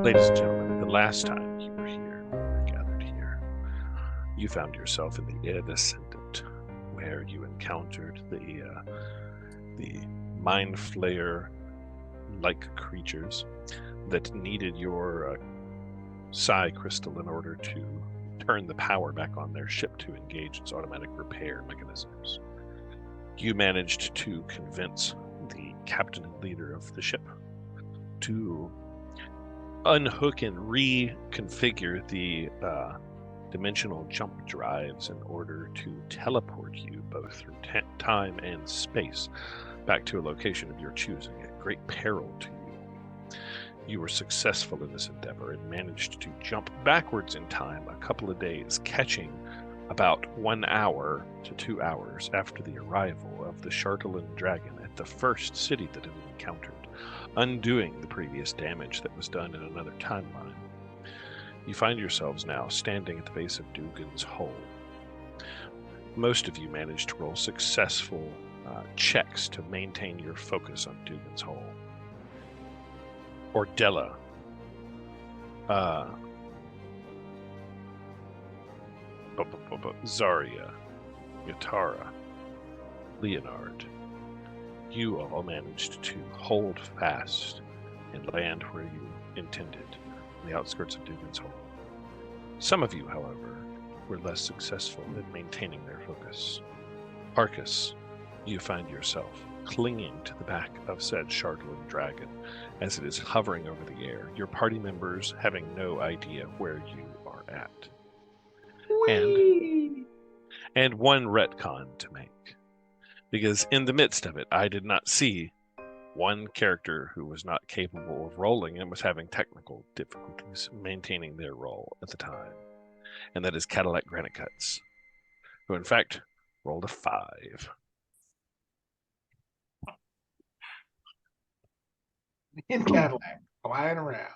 Ladies and gentlemen, the last time you were here, we were gathered here, you found yourself in the Air Descendant, where you encountered the Mind Flayer-like creatures that needed your psi crystal in order to turn the power back on their ship to engage its automatic repair mechanisms. You managed to convince the captain and leader of the ship to unhook and reconfigure the dimensional jump drives in order to teleport you both through time and space back to a location of your choosing at great peril to you. You were successful in this endeavor and managed to jump backwards in time a couple of days, catching about 1 hour to 2 hours after the arrival of the Shartland dragon at the first city that it encountered, undoing the previous damage that was done in another timeline. You find yourselves now standing at the base of Dougan's hole. Most of you managed to roll successful checks to maintain your focus on Dougan's hole. Ordella, Zarya, Yatara, Leonard, you all managed to hold fast and land where you intended, on the outskirts of Dougan's hole. Some of you, however, were less successful in maintaining their focus. Harkas, you find yourself clinging to the back of said Shartland dragon as it is hovering over the air, your party members having no idea where you are at. And one retcon to make, because in the midst of it, I did not see one character who was not capable of rolling and was having technical difficulties maintaining their role at the time, and that is Cadillac Granite Cuts, who in fact rolled a 5. In Cadillac, flying around.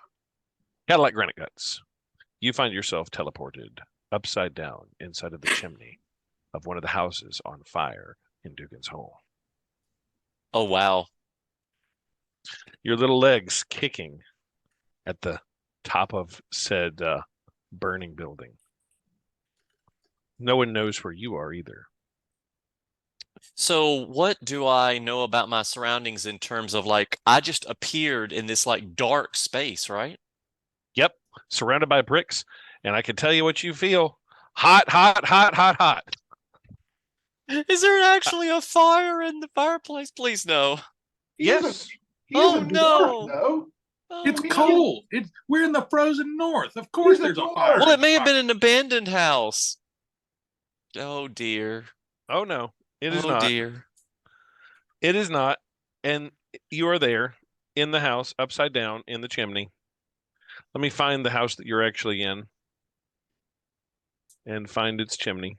Cadillac Granite Cuts, you find yourself teleported upside down inside of the chimney of one of the houses on fire in Dougan's hole. Oh, wow. Your little legs kicking at the top of said burning building. No one knows where you are either. So what do I know about my surroundings in terms of, like, I just appeared in this like dark space, right? Yep, surrounded by bricks, and I can tell you what you feel. Hot, hot, hot, hot, hot. Is there actually a fire in the fireplace? Please no. Yes. Oh, no. No. Oh, It's no. cold. We're in the frozen north. Of course there's a fire. Well, it may have been an abandoned house. Oh, dear. Oh, no. It is not. Oh, dear. It is not. And you are there in the house, upside down in the chimney. Let me find the house that you're actually in and find its chimney.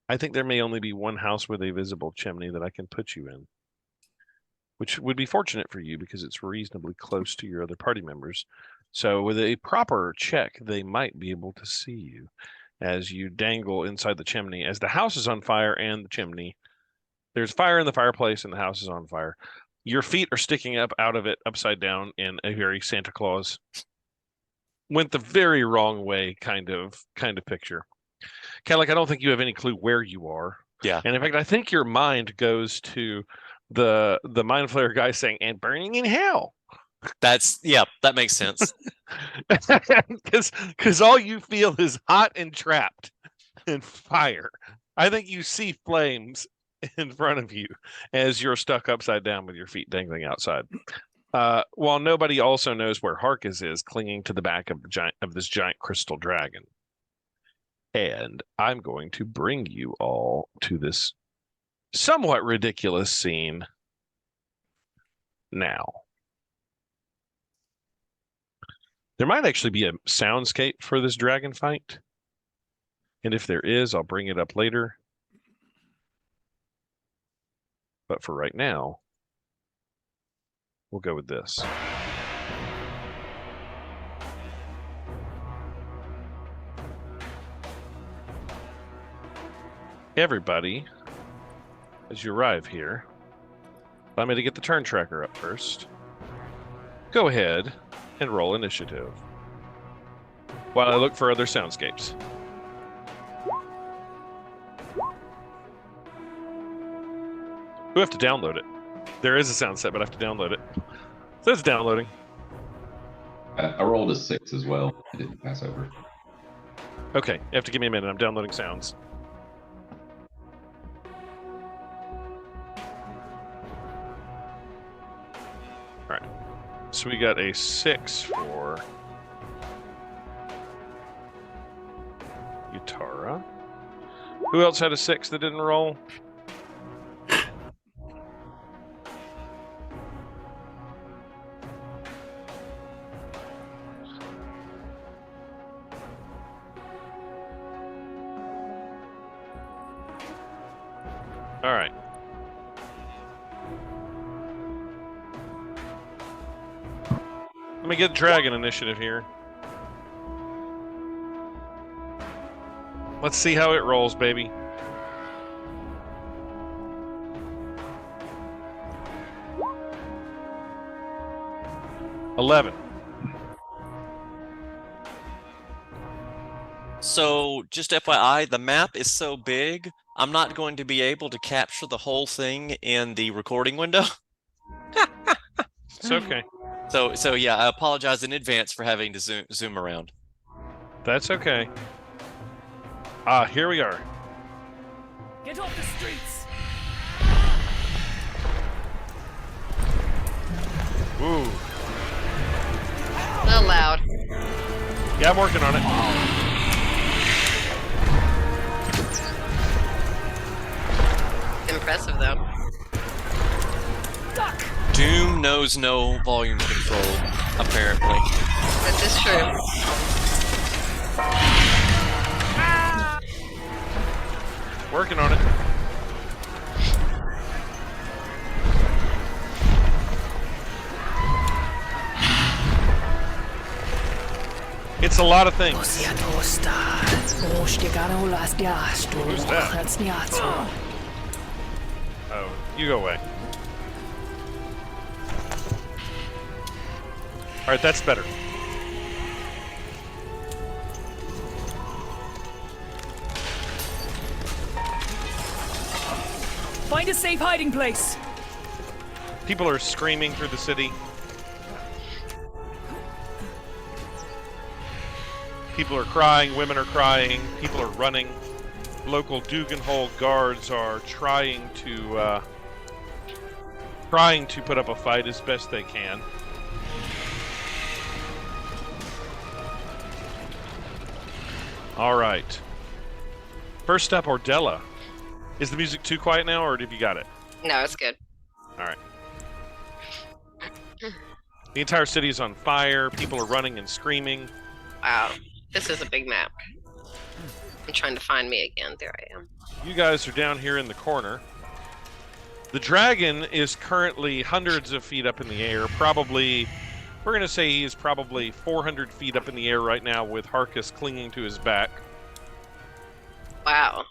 I think there may only be one house with a visible chimney that I can put you in, which would be fortunate for you because it's reasonably close to your other party members. So with a proper check, they might be able to see you as you dangle inside the chimney, as the house is on fire and the chimney. There's fire in the fireplace and the house is on fire. Your feet are sticking up out of it upside down in a very Santa Claus went the very wrong way kind of picture. Cadillac, I don't think you have any clue where you are. Yeah. And in fact, I think your mind goes to the Mind Flayer guy saying, and burning in hell. That makes sense. Because all you feel is hot and trapped and fire. I think you see flames in front of you as you're stuck upside down with your feet dangling outside. While nobody also knows where Harkas is, clinging to the back of this giant crystal dragon. And I'm going to bring you all to this somewhat ridiculous scene now. There might actually be a soundscape for this dragon fight. And if there is, I'll bring it up later. But for right now, we'll go with this. Everybody, as you arrive here, Allow me to get the turn tracker up first. Go ahead and roll initiative while I look for other soundscapes. We have to download it. There is a sound set, but I have to download it. So it's downloading. I rolled a 6 as well. I didn't pass over. Okay, you have to give me a minute. I'm downloading sounds. Alright. So we got a 6 for Utara. Who else had a 6 that didn't roll? All right. Let me get dragon initiative here. Let's see how it rolls, baby. $11. So, just FYI, the map is so big, I'm not going to be able to capture the whole thing in the recording window. It's okay. So yeah, I apologize in advance for having to zoom around. That's okay. Here we are. Get off the streets! Ooh. A little loud. Yeah, I'm working on it. Impressive, though. Duck! Doom knows no volume control, apparently. This is true. Working on it. It's a lot of things. Who's that? Oh, you go away. All right, that's better. Find a safe hiding place. People are screaming through the city. People are crying, women are crying, people are running. Local Dougan Hole guards are trying to put up a fight as best they can. All right. First up, Ordella. Is the music too quiet now, or have you got it? No, it's good. All right. The entire city is on fire. People are running and screaming. Wow. This is a big map. I'm trying to find me again. There I am. You guys are down here in the corner. The dragon is currently hundreds of feet up in the air. Probably, we're going to say he is probably 400 feet up in the air right now with Harkas clinging to his back. Wow.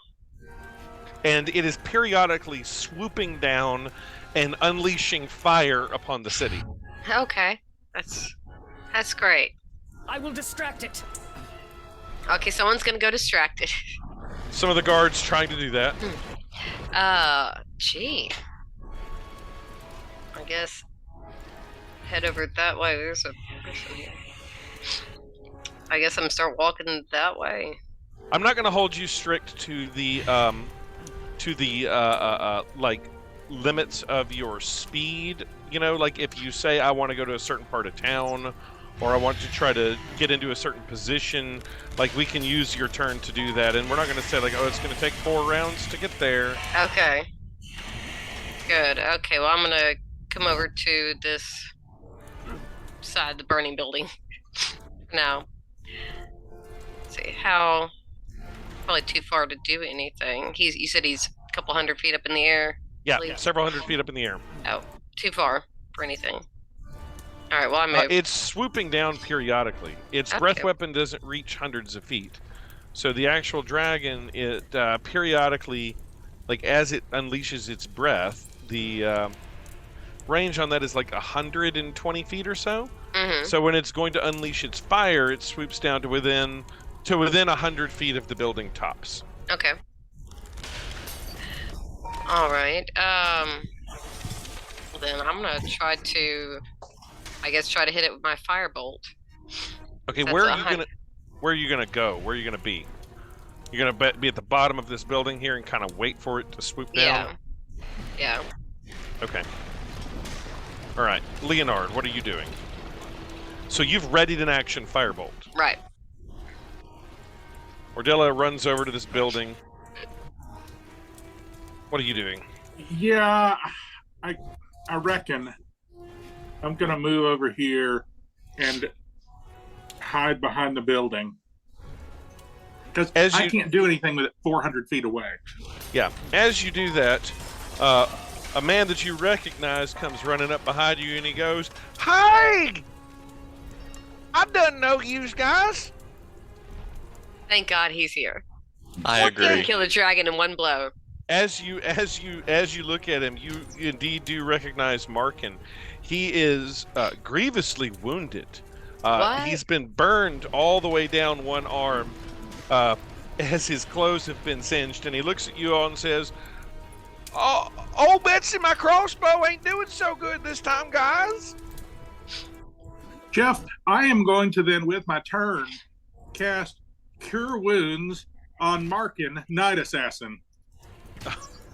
And it is periodically swooping down and unleashing fire upon the city. Okay. That's great. I will distract it. Okay, someone's gonna go distracted. Some of the guards trying to do that. Gee. I guess head over that way. There's a person here. I guess I'm gonna start walking that way. I'm not going to hold you strict to the like limits of your speed. You know, like if you say I want to go to a certain part of town, or I want to try to get into a certain position, like we can use your turn to do that, and we're not going to say like, oh, it's going to take 4 rounds to get there. Okay. Good. Okay, well I'm gonna come over to this side of the burning building. Now. Let's see how. Probably too far to do anything. You said he's a couple hundred feet up in the air. Yeah, several hundred feet up in the air. Oh, too far for anything. All right, well, I moved. It's swooping down periodically. Its breath weapon doesn't reach hundreds of feet. So the actual dragon, it periodically, like as it unleashes its breath, the range on that is like 120 feet or so. Mm-hmm. So when it's going to unleash its fire, it swoops down to within 100 feet of the building tops. Okay. All right. Then I'm gonna try to, I guess, try to hit it with my firebolt. Okay, That's where are you gonna go? Where are you gonna be? You're gonna be at the bottom of this building here and kind of wait for it to swoop down? Yeah. Okay. All right, Leonard, what are you doing? So you've readied an action firebolt. Right. Ordella runs over to this building. What are you doing? Yeah, I reckon I'm gonna move over here and hide behind the building because I can't do anything with it 400 feet away. Yeah. As you do that, a man that you recognize comes running up behind you, and he goes, "Hey, I don't know you guys." Thank God he's here. I Can agree. kill a dragon in one blow. As you look at him, you indeed do recognize Markin. He is grievously wounded. What? He's been burned all the way down one arm, as his clothes have been singed, and he looks at you all and says, "Oh, old Betsy, my crossbow ain't doing so good this time, guys." Jeff, I am going to then, with my turn, cast Cure Wounds on Markin, Night Assassin.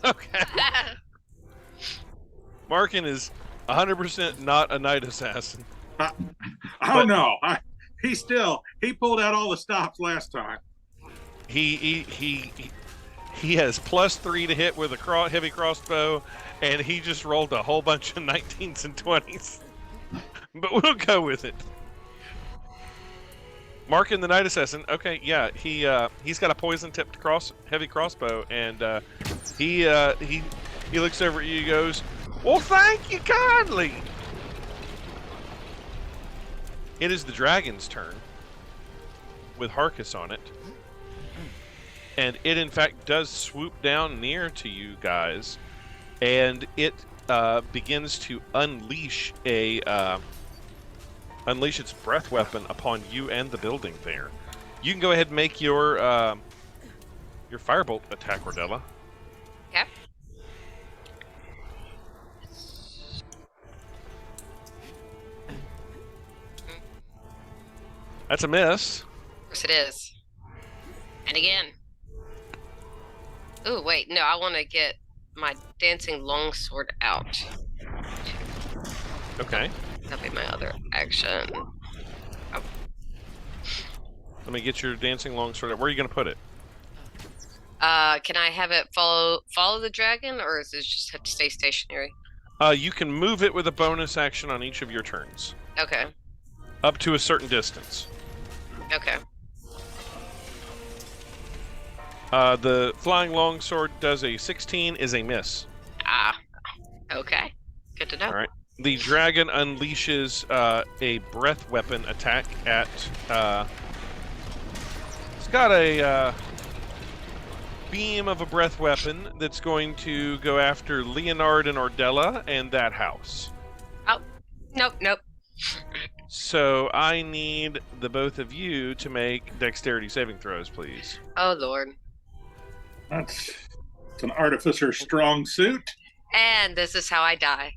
Okay. Markin is 100% not a night assassin. Oh no, he pulled out all the stops last time. He has +3 to hit with a heavy crossbow, and he just rolled a whole bunch of 19s and 20s. But we'll go with it. Markin the Night Assassin. Okay, yeah, he's got a poison-tipped heavy crossbow, and he looks over at you and goes, "Well, thank you kindly." It is the dragon's turn, with Harkas on it, and it in fact does swoop down near to you guys, and it begins to unleash its breath weapon upon you and the building there. You can go ahead and make your firebolt attack, Ordella. Okay. That's a miss. Of course it is. And again. Ooh, wait, no, I want to get my dancing longsword out. Okay. That'll be my other action. Let me get your dancing longsword. Where are you going to put it? Can I have it follow the dragon, or does it just have to stay stationary? You can move it with a bonus action on each of your turns, Okay. up to a certain distance. Okay. The flying longsword does a 16, is a miss. Ah. Okay. Good to know. All right. The dragon unleashes a breath weapon attack at. It's got a beam of a breath weapon that's going to go after Leonard and Ordella and that house. Oh. Nope. So I need the both of you to make dexterity saving throws, please. Oh, Lord. It's an artificer's strong suit. And this is how I die.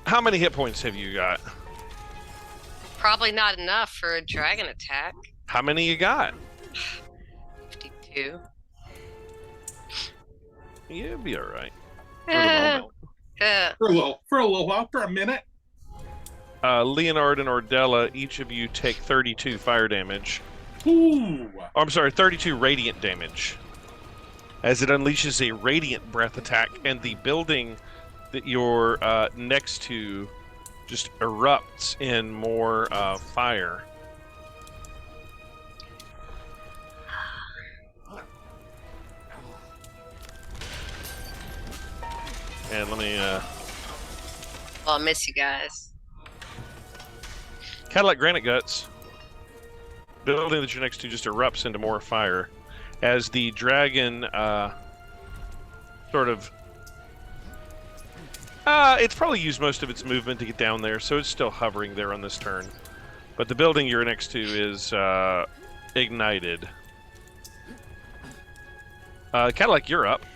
How many hit points have you got? Probably not enough for a dragon attack. How many you got? 52. You'll be all right. For the Eh, moment. For a little while, for a minute. Leonard and Ordella, each of you take 32 fire damage. Ooh. Oh, I'm sorry, 32 radiant damage. As it unleashes a radiant breath attack, and the building that you're next to just erupts in more fire. And let me... well, I miss you guys. Cadillac Granite Guts. Building that you're next to just erupts into more fire. As the dragon sort of It's probably used most of its movement to get down there, so it's still hovering there on this turn. But the building you're next to is ignited. Cadillac, you're up.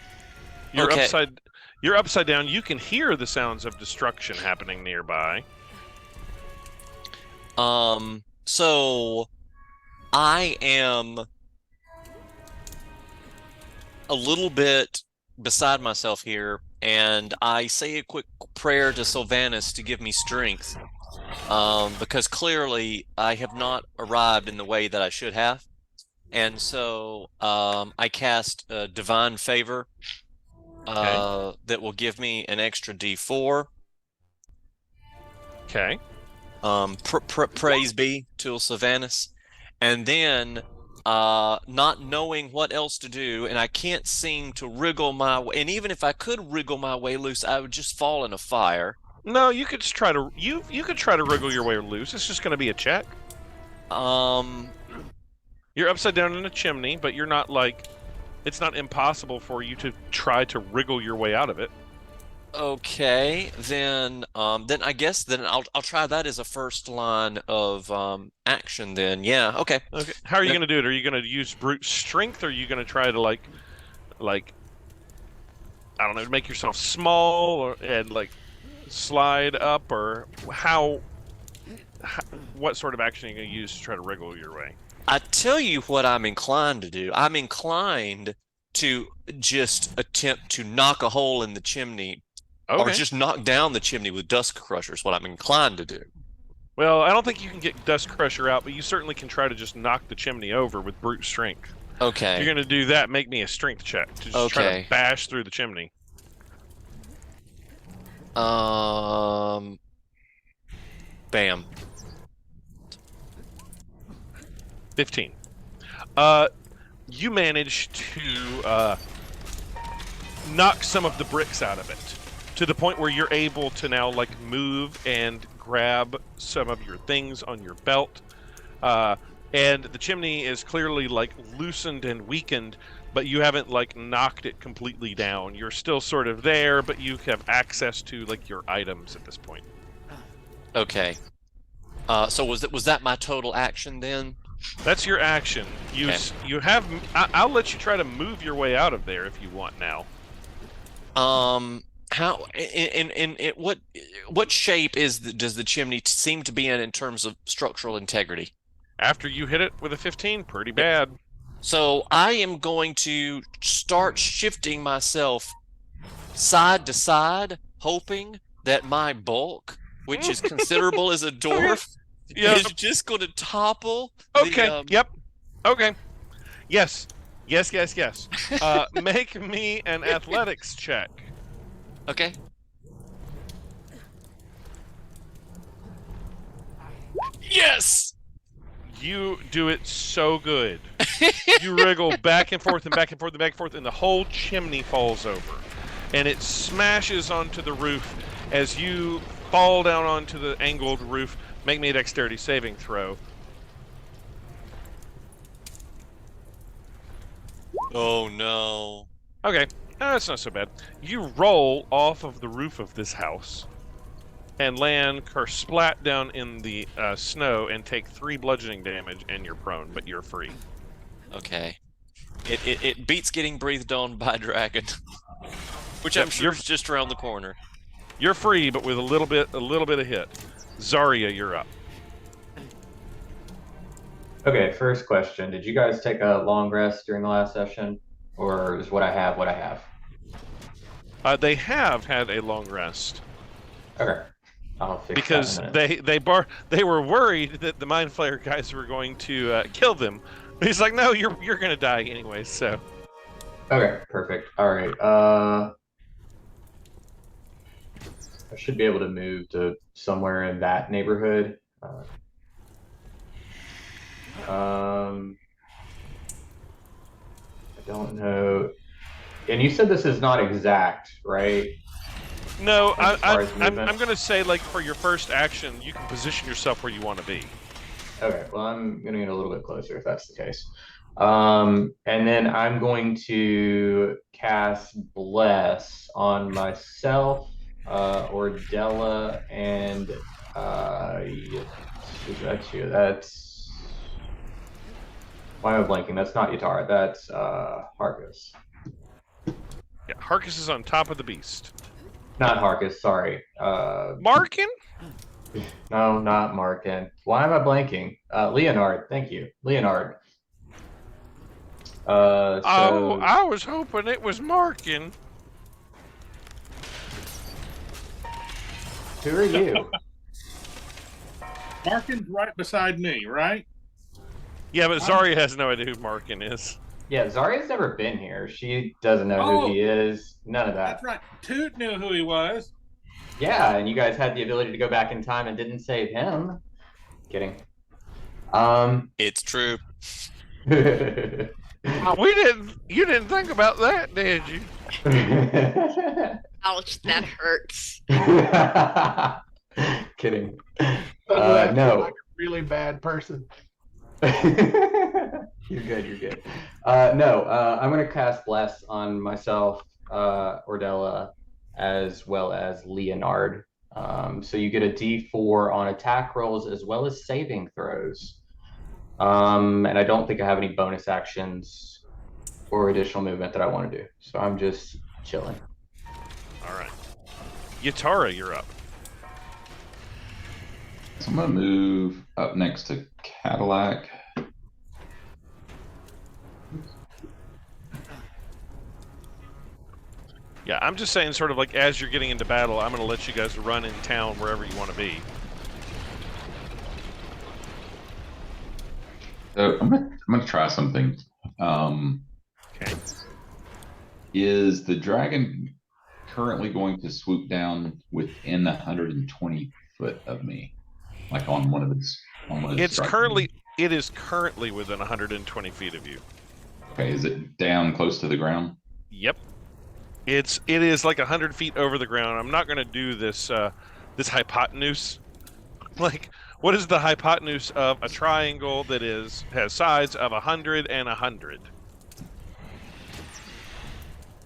You're Okay. You're upside down. You can hear the sounds of destruction happening nearby. So I am a little bit beside myself here, and I say a quick prayer to Sylvanas to give me strength, because clearly I have not arrived in the way that I should have. And so I cast Divine Favor that will give me an extra D4. Okay. Praise be to Sylvanas. And then not knowing what else to do, and I can't seem to wriggle my way, and even if I could wriggle my way loose, I would just fall in a fire. No, you could just try to you could try to wriggle your way loose. It's just going to be a check. You're upside down in a chimney, but you're not like, it's not impossible for you to try to wriggle your way out of it. Okay, then I guess I'll try that as a first line of action then. Yeah, okay. Okay. How are you going to do it? Are you going to use brute strength, or are you going to try to like I don't know, make yourself small and like slide up, or what sort of action are you going to use to try to wriggle your way? I tell you what I'm inclined to do. I'm inclined to just attempt to knock a hole in the chimney. Okay. Or just knock down the chimney with Dust Crusher is what I'm inclined to do. Well, I don't think you can get Dust Crusher out, but you certainly can try to just knock the chimney over with brute strength. Okay. If you're going to do that, make me a strength check to just try to bash through the chimney. 15. 15. You manage to knock some of the bricks out of it, to the point where you're able to now like move and grab some of your things on your belt, and the chimney is clearly like loosened and weakened, but you haven't like knocked it completely down. You're still sort of there, but you have access to like your items at this point. Okay. So was that my total action then? That's your action. You have. I'll let you try to move your way out of there if you want now. How in what shape does the chimney seem to be in terms of structural integrity? After you hit it with a 15, pretty bad. So I am going to start shifting myself side to side, hoping that my bulk, which is considerable as a dwarf, is just going to topple. Okay. Yep. Okay. Yes. Make me an athletics check. Okay. Yes! You do it so good. You wriggle back and forth and back and forth and back and forth, and the whole chimney falls over. And it smashes onto the roof as you fall down onto the angled roof. Make me a dexterity saving throw. Oh no. Okay, that's not so bad. You roll off of the roof of this house and land kersplat down in the snow and take 3 bludgeoning damage, and you're prone, but you're free. Okay. It beats getting breathed on by a dragon, which I'm sure is just around the corner. You're free, but with a little bit of hit. Zarya, you're up. Okay, first question. Did you guys take a long rest during the last session? Or is what I have what I have? They have had a long rest. Okay. I'll fix because that in a minute. they were worried that the Mind Flayer guys were going to kill them. He's like, no, you're going to die anyway, so. Okay, perfect. All right. I should be able to move to somewhere in that neighborhood. I don't know. And you said this is not exact, right? No, I'm going to say, like, for your first action, you can position yourself where you want to be. Okay, well, I'm going to get a little bit closer if that's the case. And then I'm going to cast Bless on myself Ordella, and that's you. That's why am I blanking? That's not Yatara. That's Harkas. Yeah, Harkas is on top of the beast. Not Harkas. Sorry. Markin? No, not Markin. Why am I blanking? Leonard. Thank you, Leonard. Oh, I was hoping it was Markin. Who are you? Markin's right beside me, right? Yeah, but Zarya has no idea who Markin is. Yeah, Zarya's never been here. She doesn't know who he is. None of that. That's right. Toot knew who he was. Yeah, and you guys had the ability to go back in time and didn't save him. Kidding. It's true. We didn't. You didn't think about that, did you? Ouch, that hurts. Kidding. No. No. Like a really bad person. You're good. You're good. No. I'm gonna cast Bless on myself, Ordella, as well as Leonard. So you get a D4 on attack rolls as well as saving throws. And I don't think I have any bonus actions or additional movement that I want to do. So I'm just chilling. All right. Yatara, you're up. So I'm gonna move up next to Cadillac. Yeah, I'm just saying, sort of like as you're getting into battle, I'm going to let you guys run in town wherever you want to be. So I'm gonna try something. Okay. Is the dragon currently going to swoop down within 120 foot of me, like on one of its? It is currently within 120 feet of you. Okay, is it down close to the ground? Yep. It is like 100 feet over the ground. I'm not going to do this this hypotenuse. Like, what is the hypotenuse of a triangle that has sides of 100 and 100?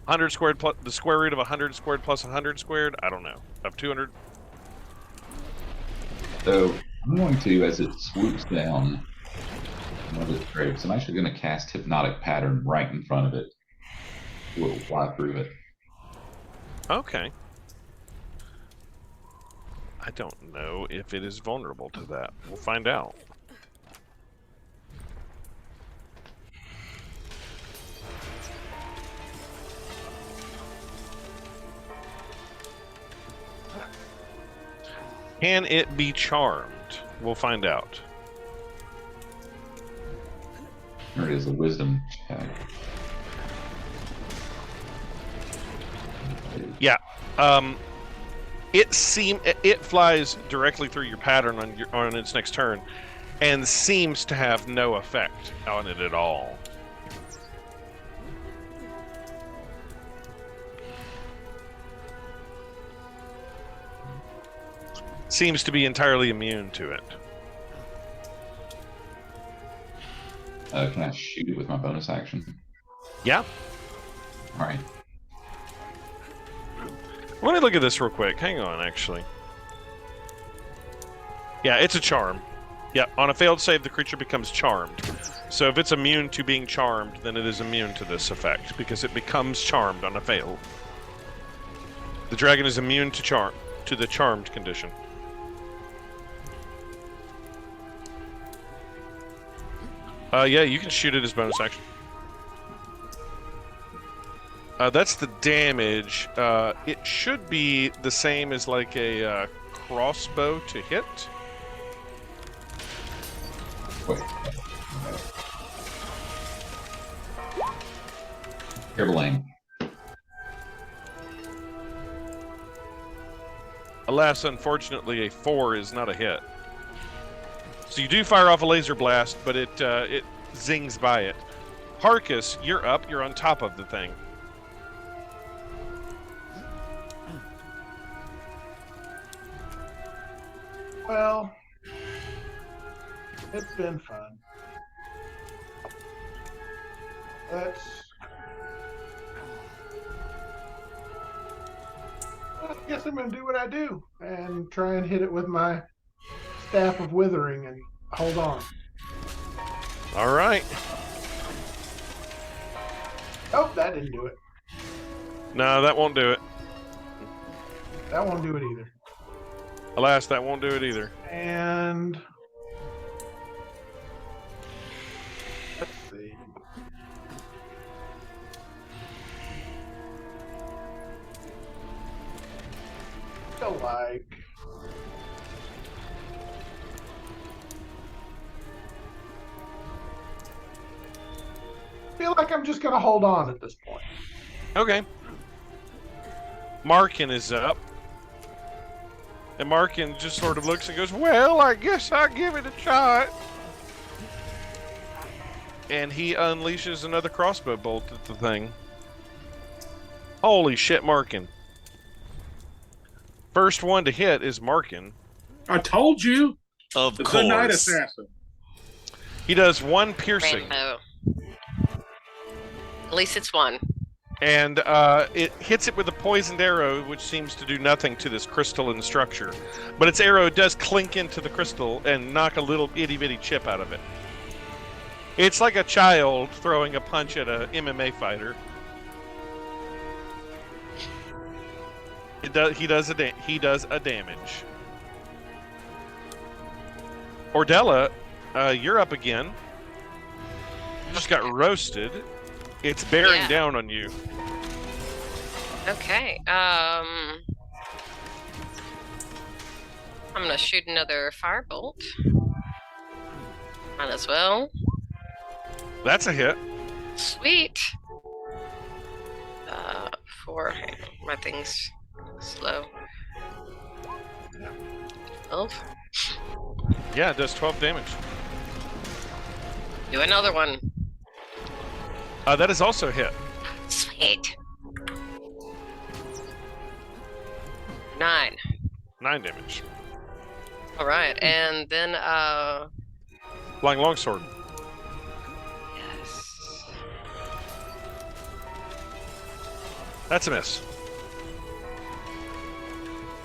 100 squared plus the square root of 100 squared plus 100 squared? I don't know. Of 200? So I'm going to, as it swoops down one of its drapes, I'm actually going to cast Hypnotic Pattern right in front of it. We'll fly through it. Okay. I don't know if it is vulnerable to that. We'll find out. Can it be charmed? We'll find out. There it is, a wisdom check. Yeah. It flies directly through your pattern on its next turn, and seems to have no effect on it at all. Seems to be entirely immune to it. Can I shoot it with my bonus action? Yeah. All right. Let me look at this real quick. Hang on, actually. Yeah, it's a charm. Yeah, on a failed save, the creature becomes charmed. So if it's immune to being charmed, then it is immune to this effect, because it becomes charmed on a fail. The dragon is immune to the charmed condition. Yeah, you can shoot it as bonus action. That's the damage. It should be the same as like a crossbow to hit. Wait. Careful aim. Alas, unfortunately, a 4 is not a hit. So you do fire off a laser blast, but it zings by it. Harkas, you're up. You're on top of the thing. Well, it's been fun. guess I'm going to do what I do and try and hit it with my Staff of Withering and hold on. All right. Oh, that didn't do it. No, that won't do it. That won't do it either. Alas, that won't do it either. And let's see. Feel like I'm just gonna hold on at this point. Okay. Markin is up. And Markin just sort of looks and goes, well, I guess I'll give it a shot. And he unleashes another crossbow bolt at the thing. Holy shit, Markin. First one to hit is Markin. I told you. Of It's a night course. assassin. He does 1 piercing. Rainbow. At least it's one. And it hits it with a poisoned arrow, which seems to do nothing to this crystalline structure. But its arrow does clink into the crystal and knock a little itty-bitty chip out of it. It's like a child throwing a punch at a MMA fighter. He does a damage. Ordella, you're up again. You just got roasted. It's bearing down on you. Okay. I'm gonna shoot another firebolt. Might as well. That's a hit. Sweet. 4. Hang on, my thing's slow. 12. Yeah, it does 12 damage. Do another one. That is also a hit. Sweet. 9. 9 damage. All right, and then Flying longsword. yes. That's a miss.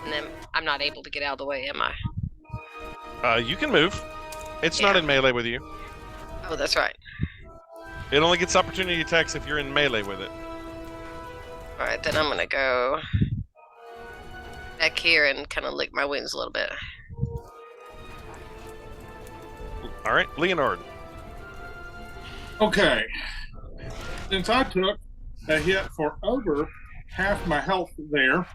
And then I'm not able to get out of the way, am I? You can move. It's not in melee with you. Oh, that's right. It only gets opportunity attacks if you're in melee with it. All right, then I'm gonna go back here and kind of lick my wounds a little bit. All right, Leonard. Okay. Since I took a hit for over half my health there,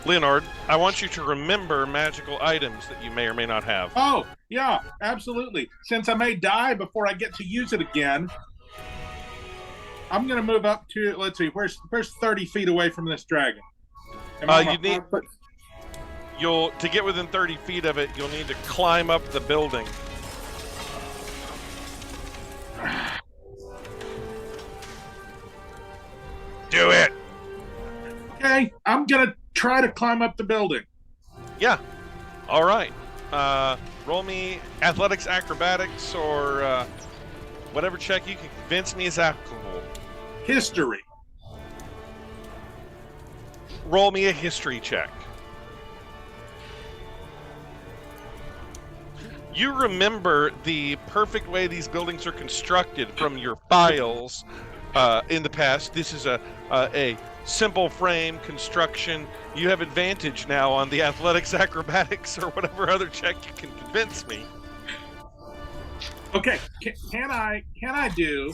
Leonard, I want you to remember magical items that you may or may not have. oh, yeah, absolutely. Since I may die before I get to use it again, I'm going to move up to, let's see, where's 30 feet away from this dragon? You need to get within 30 feet of it, you'll need to climb up the building. Do it. Okay, I'm going to try to climb up the building. Yeah. All right. Roll me athletics, acrobatics, or whatever check you can convince me is applicable. History. Roll me a history check. You remember the perfect way these buildings are constructed from your files in the past. This is a simple frame construction. You have advantage now on the athletics, acrobatics, or whatever other check you can convince me. Okay, can I do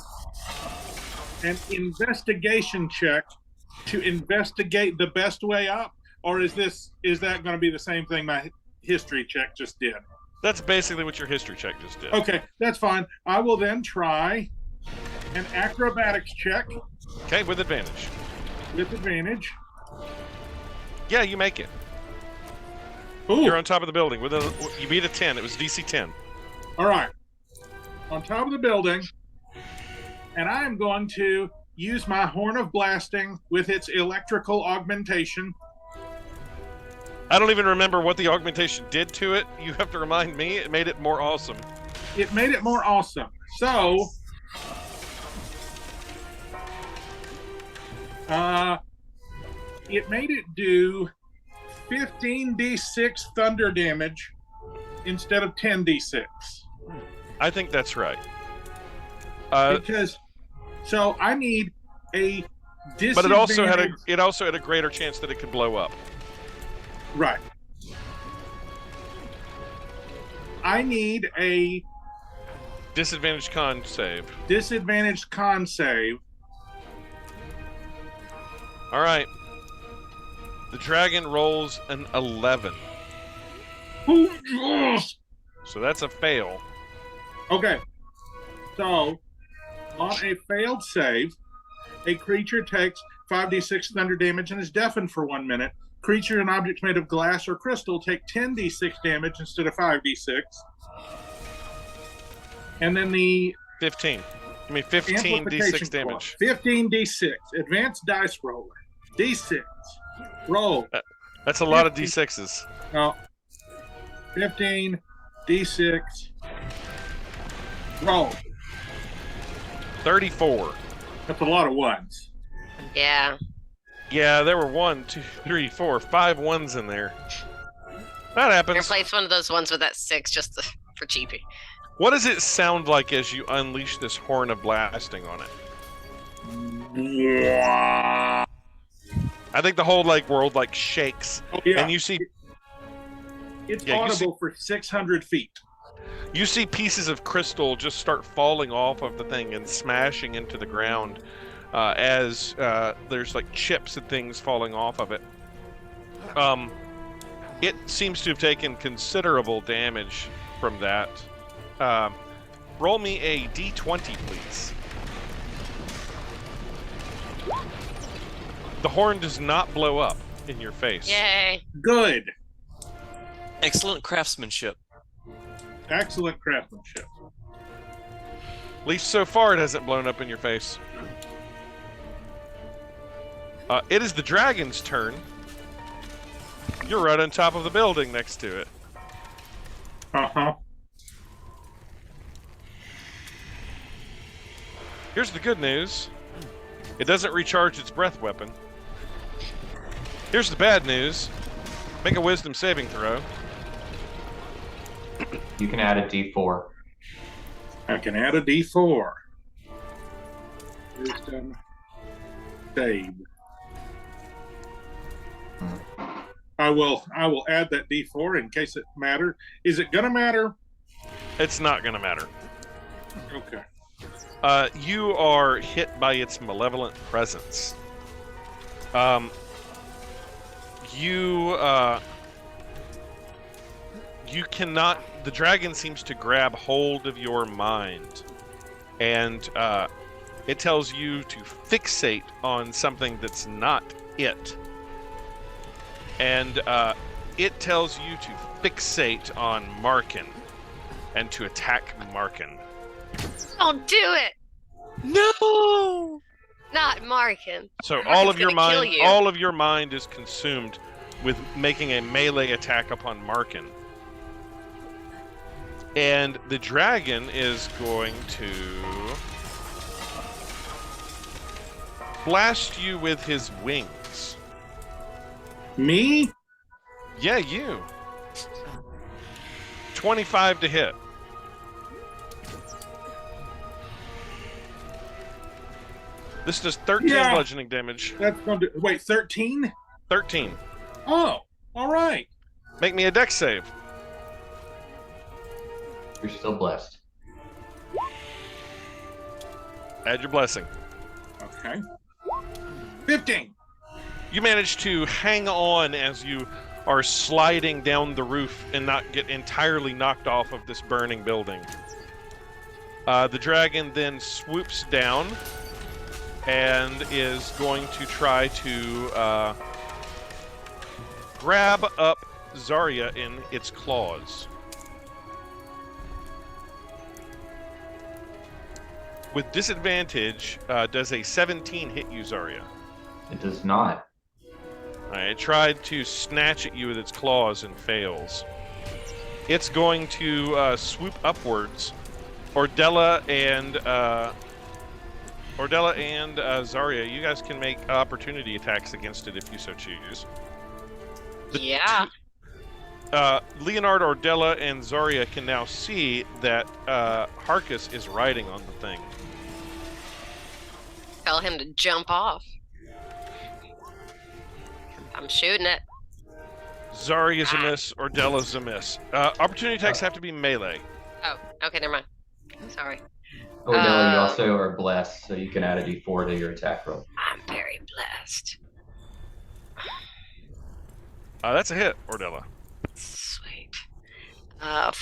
an investigation check to investigate the best way up, or is that going to be the same thing my history check just did? That's basically what your history check just did. Okay, that's fine. I will then try an acrobatics check Okay, with advantage. with advantage. Yeah, you make it. Ooh, You're on top of the building. You beat a 10. It was DC 10. all right. On top of the building, and I am going to use my Horn of Blasting with its electrical augmentation. I don't even remember what the augmentation did to it. You have to remind me. It made it more awesome. It made it more awesome. So It made it do 15d6 thunder damage instead of 10d6. I think that's right. Because so I need a disadvantage. But it also had a greater chance that it could blow up. Right. I need a Disadvantaged con save. disadvantaged con save. All right. The dragon rolls an 11. Oh, yes! So that's a fail. Okay. So, on a failed save, a creature takes 5d6 thunder damage and is deafened for 1 minute. Creature and objects made of glass or crystal take 10d6 damage instead of 5d6. And then the 15. Give me 15 d6 damage. 15d6. Advanced dice roller. d6. Roll. That's a lot of d6s. No. 15 d6. Roll. 34. That's a lot of ones. Yeah. Yeah, there were 1, 2, 3, 4, 5 ones in there. That happens. Replace one of those ones with that 6 for cheapy. What does it sound like as you unleash this horn of blasting on it? Yeah. I think the whole world shakes. Oh, yeah. And you see It's Yeah, you audible for 600 feet. You see pieces of crystal just start falling off of the thing and smashing into the ground as there's chips and things falling off of it. It seems to have taken considerable damage from that. Roll me a d20, please. The horn does not blow up in your face. Yay. Good. Excellent craftsmanship. Excellent craftsmanship. At least so far it hasn't blown up in your face. It is the dragon's turn. You're right on top of the building next to it. Uh-huh. Here's the good news. It doesn't recharge its breath weapon. Here's the bad news. Make a wisdom saving throw. You can add a d4. I can add a d4. Wisdom save. I will add that d4 in case it matters. Is it gonna matter? It's not going to matter. Okay. You are hit by its malevolent presence. You cannot. The dragon seems to grab hold of your mind, and it tells you to fixate on something that's not it. And it tells you to fixate on Markin and to attack Markin. Don't do it. No! Not Markin. So Markin's all of your gonna kill mind, you. all of your mind is consumed with making a melee attack upon Markin. And the dragon is going to blast you with his wings. Me? Yeah, you. 25 to hit. This does 13 Yeah. bludgeoning damage. That's going to wait. 13? 13. Oh, all right. Make me a dex save. You're still blessed. Add your blessing. Okay. 15. You manage to hang on as you are sliding down the roof and not get entirely knocked off of this burning building. The dragon then swoops down and is going to try to grab up Zarya in its claws. With disadvantage, does a 17 hit you, Zarya? It does not. It tried to snatch at you with its claws and fails. It's going to swoop upwards. Ordella and Ordella and Zarya, you guys can make opportunity attacks against it if you so choose. Yeah. Leonard, Ordella, and Zarya can now see that Harkas is riding on the thing. Tell him to jump off. I'm shooting it. Zarya's a miss, Ordella's a miss. Opportunity attacks have to be melee. Oh, okay, never mind. Sorry. Ordella, you also are blessed, so you can add a d4 to your attack roll. I'm very blessed. That's a hit, Ordella. Sweet.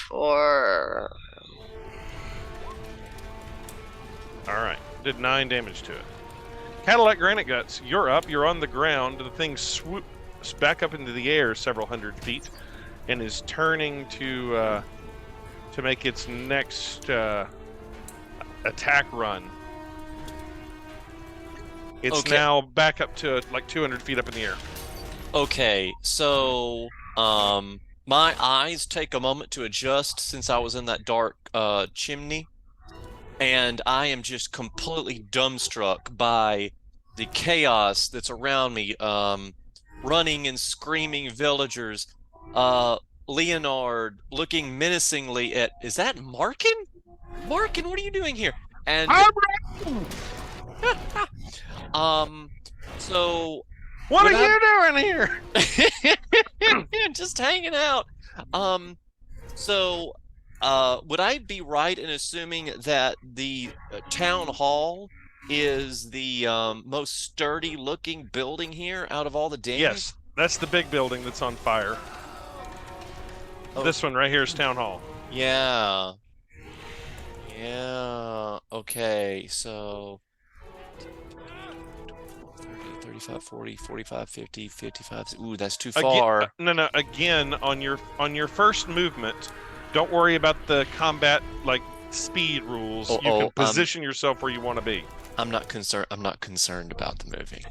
For... Alright, did 9 damage to it. Cadillac Granite Guts, you're up, you're on the ground. The thing swoops back up into the air several hundred feet and is turning to make its next attack run. It's now back up to like 200 feet up in the air. Okay, so my eyes take a moment to adjust since I was in that dark chimney, and I am just completely dumbstruck by the chaos that's around me. Running and screaming villagers. Leonard looking menacingly at, is that Markin? Markin, what are you doing here? And so what are you doing here? Just hanging out. So would I be right in assuming that the town hall is the most sturdy looking building here out of all the damage? Yes, that's the big building that's on fire. Oh. This one right here is Town Hall. Yeah. Yeah. Okay, so 30, 35, 40, 45, 50, 55. Ooh, that's too far. No. Again, on your first movement, don't worry about the combat like speed rules. You can position yourself where you want to be. I'm not concerned about the moving.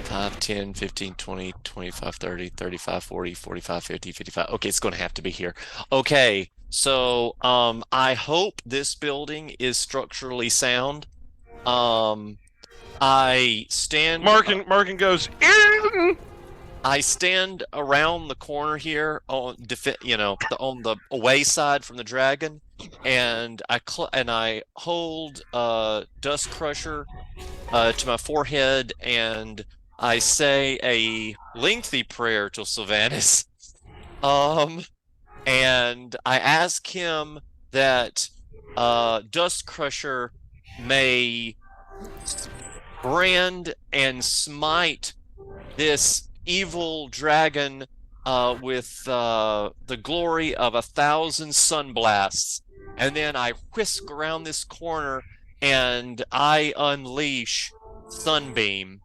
5, 10, 15, 20, 25, 30, 35, 40, 45, 50, 55. Okay, it's going to have to be here. Okay, so I hope this building is structurally sound. I stand... Markin goes, in! I stand around the corner here on the away side from the dragon, and I hold Dust Crusher to my forehead, and I say a lengthy prayer to Sylvanas, and I ask him that Dust Crusher may brand and smite this evil dragon with the glory of 1,000 sunblasts, and then I whisk around this corner and I unleash Sunbeam.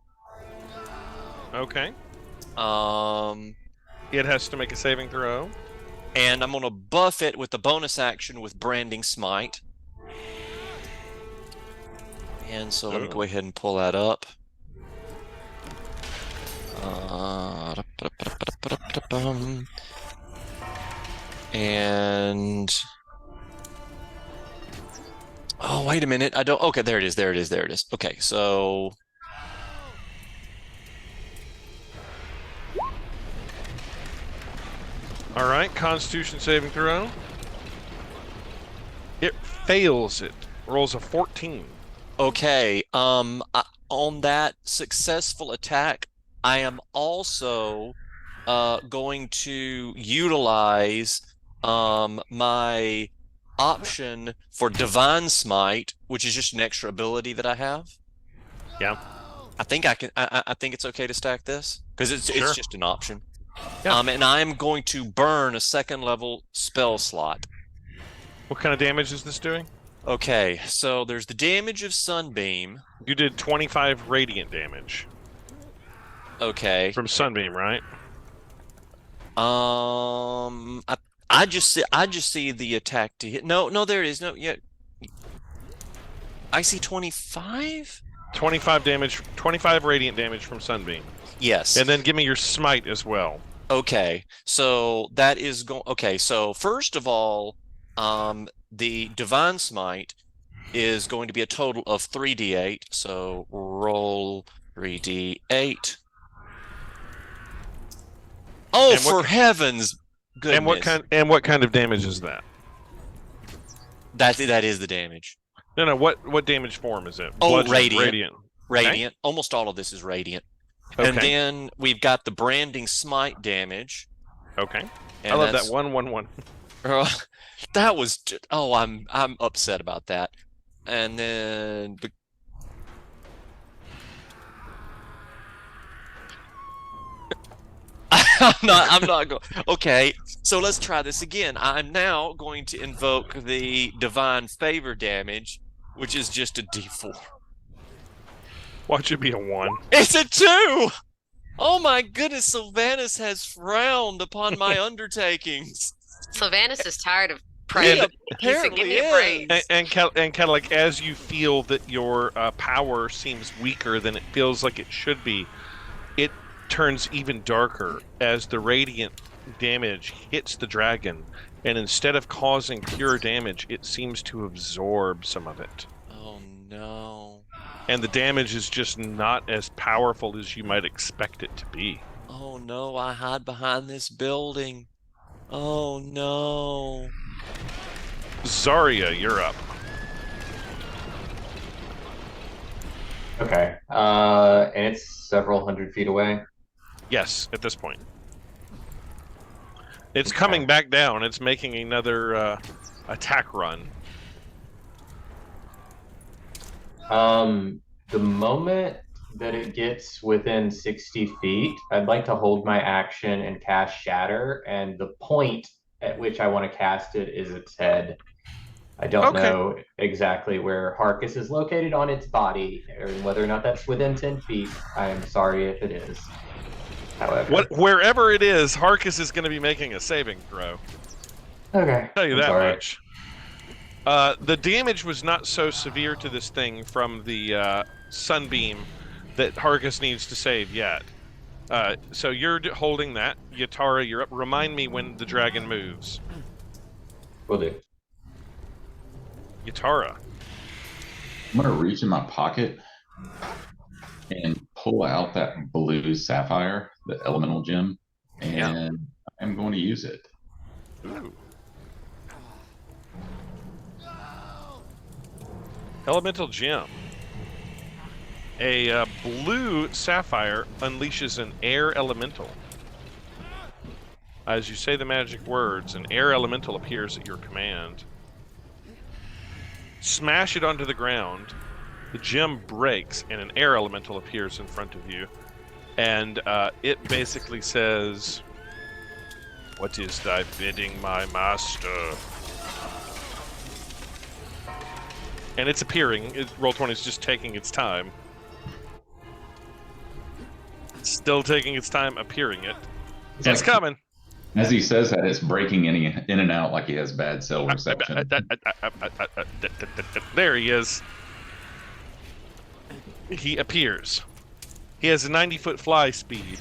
Okay. It has to make a saving throw. And I'm gonna buff it with the bonus action with Branding Smite. And so let me go ahead and pull that up. And oh, wait a minute. I don't. Okay, there it is. Okay, so all right, Constitution saving throw. It fails. It rolls a 14. Okay. On that successful attack, I am also going to utilize my option for Divine Smite, which is just an extra ability that I have. Yeah. I think I can. I think it's okay to stack this because it's just an option. Yeah. And I'm going to burn a second level spell slot. What kind of damage is this doing? Okay, so there's the damage of Sunbeam. You did 25 radiant damage. Okay. From Sunbeam, right? I just see the attack to hit. No, there it is. No, yeah. I see 25. 25 damage, 25 radiant damage from Sunbeam. Yes. And then give me your smite as well. Okay, so that is going. Okay, so first of all, the Divine Smite is going to be a total of 3d8. So roll 3d8. Oh, And what for heavens! Goodness. And what kind of damage is that? That is the damage. No. What damage form is it? Oh, Bludgeoning, radiant. Okay. Radiant. Almost all of this is radiant. Okay. And then we've got the branding smite damage. Okay. And I love that's- that 1/1/1. That was just, I'm upset about that. And then I'm not going. Okay, so let's try this again. I'm now going to invoke the divine favor damage, which is just a d4. Watch it be a 1. It's a 2. Oh my goodness, Sylvanas has frowned upon my undertakings. Sylvanas is tired of praying. He said, "Give me a Apparently break." And kind of like as you feel that your power seems weaker than it feels like it should be, it turns even darker as the radiant damage hits the dragon, and instead of causing pure damage, it seems to absorb some of it. Oh no. And the damage is just not as powerful as you might expect it to be. Oh no, I hide behind this building. Oh no. Zarya, you're up. Okay. And it's several hundred feet away. Yes, at this point. It's coming back down. It's making another attack run. The moment that it gets within 60 feet, I'd like to hold my action and cast Shatter, and the point at which I want to cast it is its head. I don't know exactly where Harkas is located on its body, or whether or not that's within 10 feet. I am sorry if it is. However, Wherever it is, Harkas is going to be making a saving throw. Okay. I'll tell you I'm that sorry. much. The damage was not so severe to this thing from the sunbeam that Harkas needs to save yet. So you're holding that. Yatara, you're up. Remind me when the dragon moves. Will do. Yatara. I'm gonna reach in my pocket and pull out that blue sapphire, the elemental gem, and I'm going to use it. Ooh. Elemental gem. A blue sapphire unleashes an air elemental. As you say the magic words, an air elemental appears at your command. Smash it onto the ground. The gem breaks, and an air elemental appears in front of you. And it basically says, "What is thy bidding, my master?" And it's appearing. Roll20 is just taking its time. It's still taking its time appearing it. It's coming. As he says that, it's breaking in and out like he has bad cell reception. There he is. He appears. He has a 90-foot fly speed.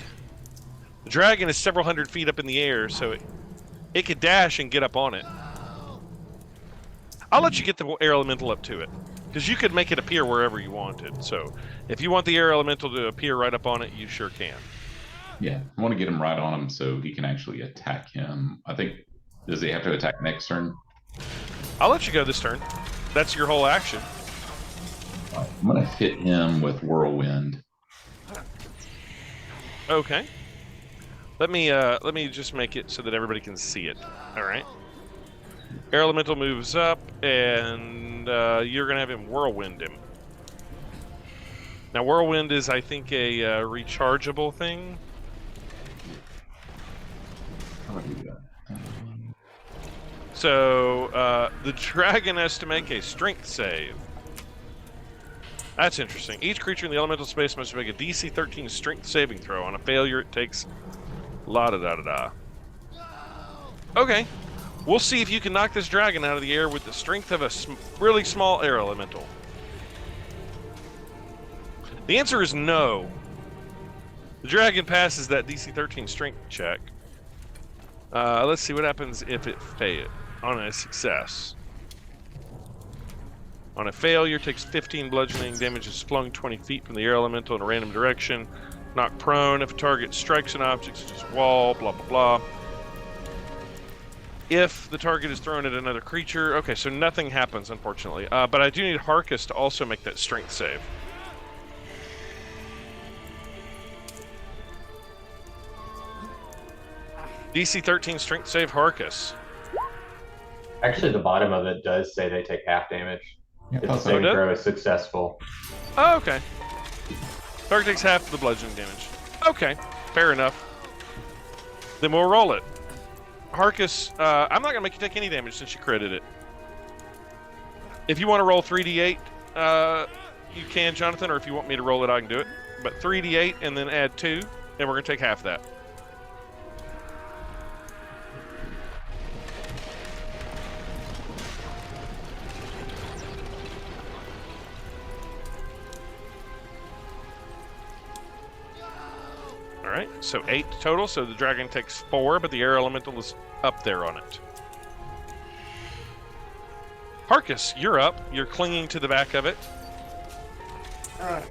The dragon is several hundred feet up in the air, so it could dash and get up on it. I'll let you get the air elemental up to it, because you could make it appear wherever you wanted. So if you want the air elemental to appear right up on it, you sure can. Yeah, I want to get him right on him so he can actually attack him. I think, does he have to attack next turn? I'll let you go this turn. That's your whole action. I'm going to hit him with Whirlwind. Okay. Let me just make it so that everybody can see it. All right. Air elemental moves up, and you're gonna have him whirlwind him. Now, whirlwind is, I think, a rechargeable thing. How do I do that? So the dragon has to make a strength save. That's interesting. Each creature in the elemental space must make a DC 13 strength saving throw. On a failure, it takes la-da-da-da-da. Okay. We'll see if you can knock this dragon out of the air with the strength of a really small air elemental. The answer is no. The dragon passes that DC 13 strength check. Let's see what happens if it fails on a success. On a failure, takes 15 bludgeoning damage, is flung 20 feet from the air elemental in a random direction. Knocked prone if a target strikes an object such as a wall, blah, blah, blah. If the target is thrown at another creature... Okay, so nothing happens, unfortunately. But I do need Harkas to also make that strength save. DC 13 strength save, Harkas. Actually, the bottom of it does say they take half damage. Yeah, If the saving throw is successful. Oh, okay. Target takes half of the bludgeoning damage. Okay, fair enough. Then we'll roll it. Harkas, I'm not going to make you take any damage since you critted it. If you want to roll 3d8, you can, Jonathan, or if you want me to roll it, I can do it. But 3d8 and then add 2, and we're going to take half that. Alright, so 8 total, so the dragon takes 4, but the air elemental is up there on it. Harkas, you're up. You're clinging to the back of it. Alright.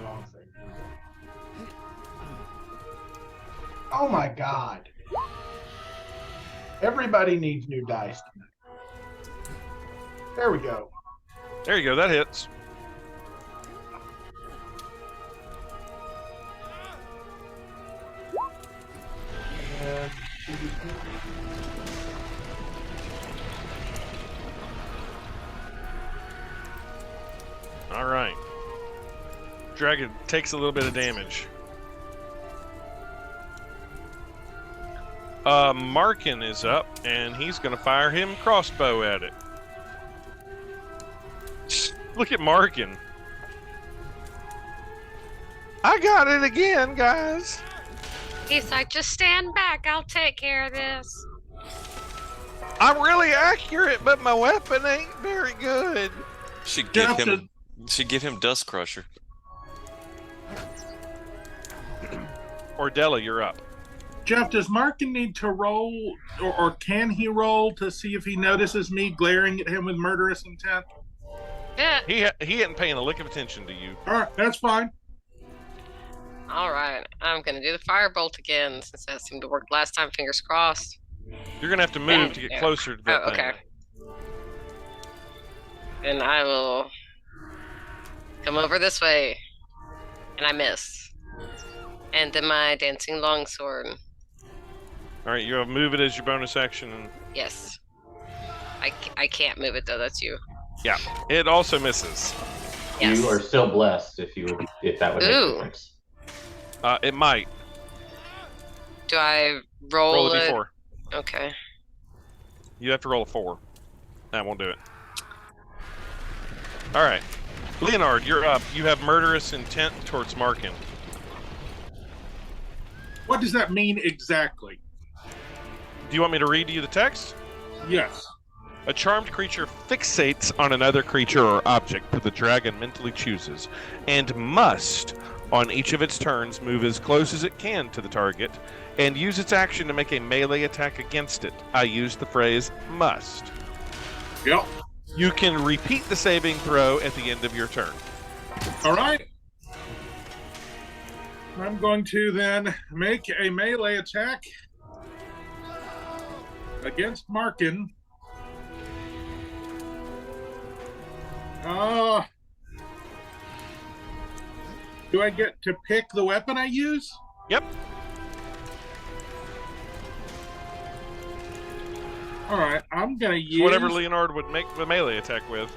Wrong thing. Oh my god. Everybody needs new dice tonight. There we go. There you go, that hits. All right. Dragon takes a little bit of damage. Markin is up, and he's going to fire him crossbow at it. Look at Markin. I got it again, guys. He's like, just stand back. I'll take care of this. I'm really accurate, but my weapon ain't very good. Should give him Dust Crusher. Ordella, you're up. Jeff, does Markin need to roll, or can he roll to see if he notices me glaring at him with murderous intent? Yeah. He ain't paying a lick of attention to you. All right, that's fine. All right. I'm going to do the firebolt again since that seemed to work last time. Fingers crossed. You're going to have to move to get closer to that thing. Okay. And I will come over this way. And I miss. And then my dancing longsword. All right, you have move it as your bonus action. And... Yes. I can't move it though. That's you. Yeah, it also misses. Yes. You are still blessed if that would make a difference. It might. Do I roll a d4? Okay. You have to roll a 4. That won't do it. All right. Leonard, you're up. You have murderous intent towards Markin. What does that mean exactly? Do you want me to read to you the text? Yes. A charmed creature fixates on another creature or object that the dragon mentally chooses, and must, on each of its turns, move as close as it can to the target, and use its action to make a melee attack against it. I use the phrase must. Yep. You can repeat the saving throw at the end of your turn. All right. I'm going to then make a melee attack against Markin. Do I get to pick the weapon I use? Yep. All right, I'm going to use... whatever Leonard would make the melee attack with.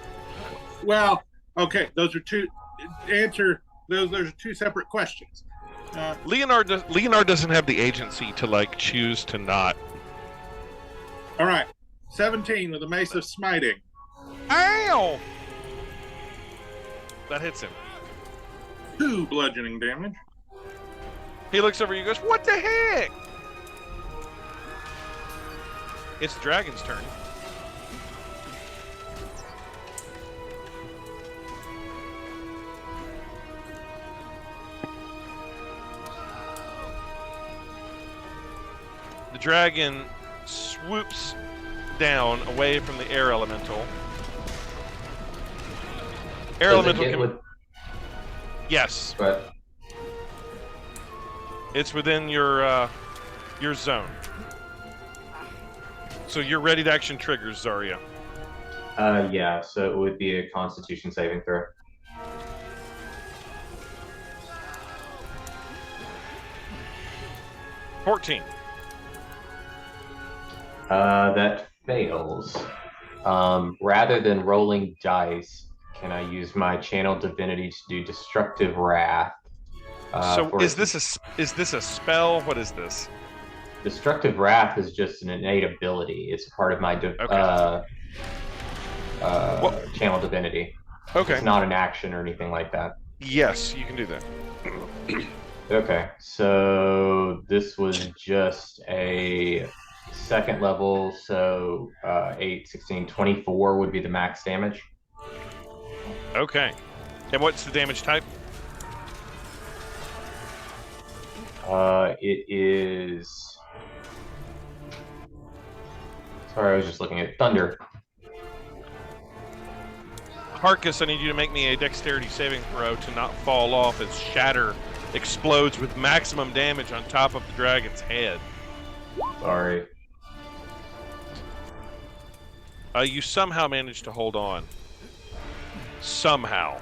Well, okay, those are two... Those are two separate questions. Leonard doesn't have the agency to, choose to not. All right, 17 with a Mace of Smiting. Ow! That hits him. 2 bludgeoning damage. He looks over you and goes, what the heck? It's the dragon's turn. dragon swoops down away from the air elemental. Air elemental can... Yes. But it's within your zone. So your ready to action triggers, Zarya. Yeah, so it would be a Constitution saving throw. $14. That fails. Rather than rolling dice, can I use my channel divinity to do destructive wrath? So is this a spell? What is this? Destructive wrath is just an innate ability. It's part of my channel divinity. Okay. It's not an action or anything like that. Yes, you can do that. Okay, so this was just a second level, so 8, 16, 24 would be the max damage. Okay. And what's the damage type? It is... Sorry, I was just looking at thunder. Harkas, I need you to make me a dexterity saving throw to not fall off as shatter explodes with maximum damage on top of the dragon's head. Sorry. You somehow managed to hold on. Somehow.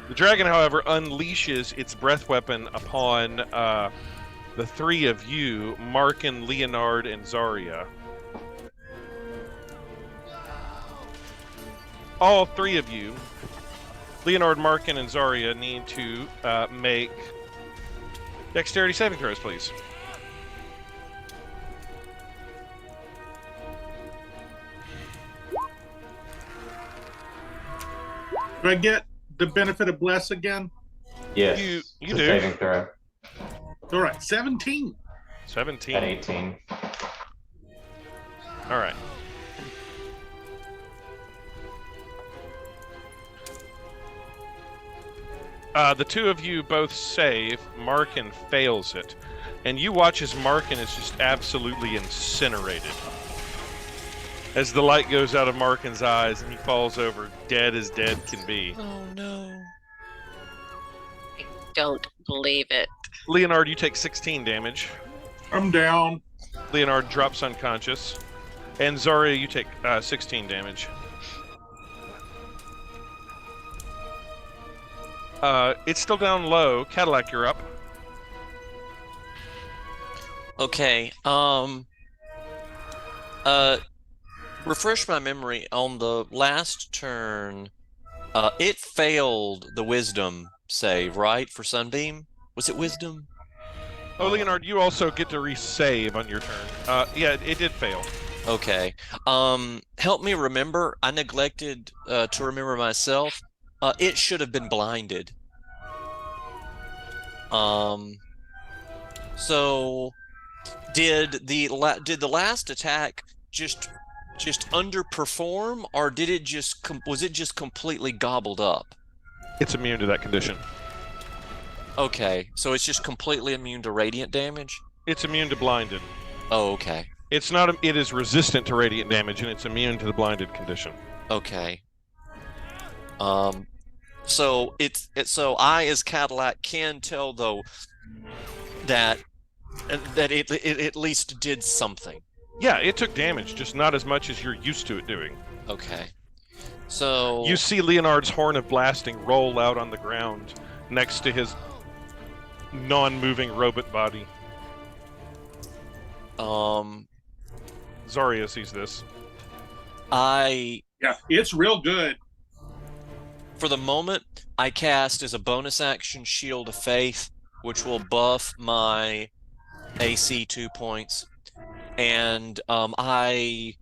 The dragon, however, unleashes its breath weapon upon the three of you, Markin, Leonard, and Zarya. All three of you, Leonard, Markin, and Zarya, need to make dexterity saving throws, please. Do I get the benefit of bless again? Yes. You it's a do. Saving throw. All right, 17. 17. At 18. All right. The two of you both save. Markin fails it. And you watch as Markin is just absolutely incinerated. As the light goes out of Markin's eyes and he falls over, dead as dead can be. Oh no. I don't believe it. Leonard, you take 16 damage. I'm down. Leonard drops unconscious. And Zarya, you take 16 damage. It's still down low. Cadillac, you're up. Okay. Refresh my memory. On the last turn, it failed the wisdom save, right? For Sunbeam? Was it wisdom? Oh, Leonard, you also get to resave on your turn. Yeah, it did fail. Okay. Help me remember. I neglected to remember myself. It should have been blinded. So did the last attack just underperform, or did it just was it just completely gobbled up? It's immune to that condition. Okay, so it's just completely immune to radiant damage? It's immune to blinded. Oh, okay. It's not. It is resistant to radiant damage, and it's immune to the blinded condition. Okay. So so I, as Cadillac, can tell though that it at least did something. Yeah, it took damage, just not as much as you're used to it doing. Okay. So you see Leonard's horn of blasting roll out on the ground next to his non-moving robot body. Zarya sees this. Yeah, it's real good. For the moment, I cast as a bonus action Shield of Faith, which will buff my AC 2 points. And I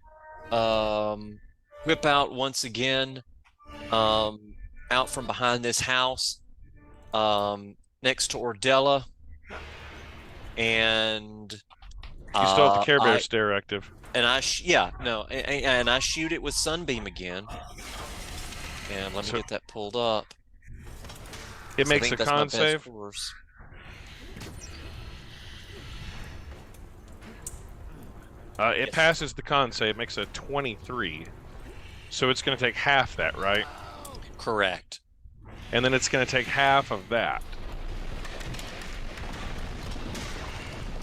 whip out once again out from behind this house next to Ordella. And You still have the Care Bear stare active. And I shoot it with Sunbeam again. And let me get that pulled up. It makes a con save. It Yes. passes the con save, makes a 23. So it's going to take half that, right? Correct. And then it's going to take half of that.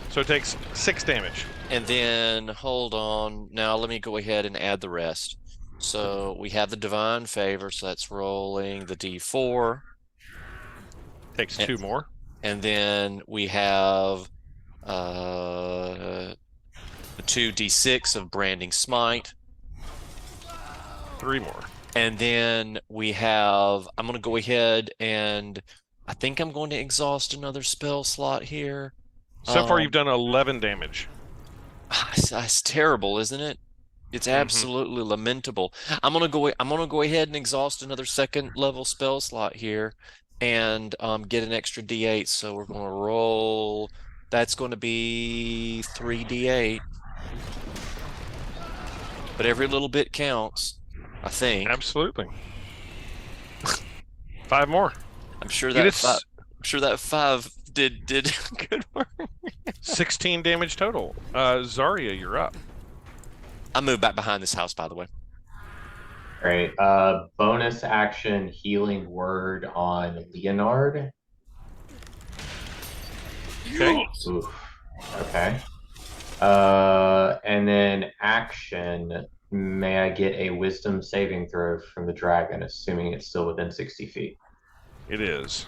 So it takes 6 damage. And then, hold on. Now let me go ahead and add the rest. So we have the divine favor, so that's rolling the d4. Takes 2 more. And then we have the 2d6 of branding smite. 3 more. And then we have, I'm going to go ahead and I think I'm going to exhaust another spell slot here. So far you've done 11 damage. That's terrible, isn't it? It's absolutely lamentable. I'm gonna go ahead and exhaust another second level spell slot here and get an extra d8. So we're gonna roll. That's going to be 3d8. But every little bit counts, I think. Absolutely. 5 more. I'm sure that 5 did good work. 16 damage total. Zarya, you're up. I moved back behind this house, by the way. Great. Bonus action healing word on Leonard. Okay. Oof. Okay. And then action. May I get a wisdom saving throw from the dragon, assuming it's still within 60 feet? It is.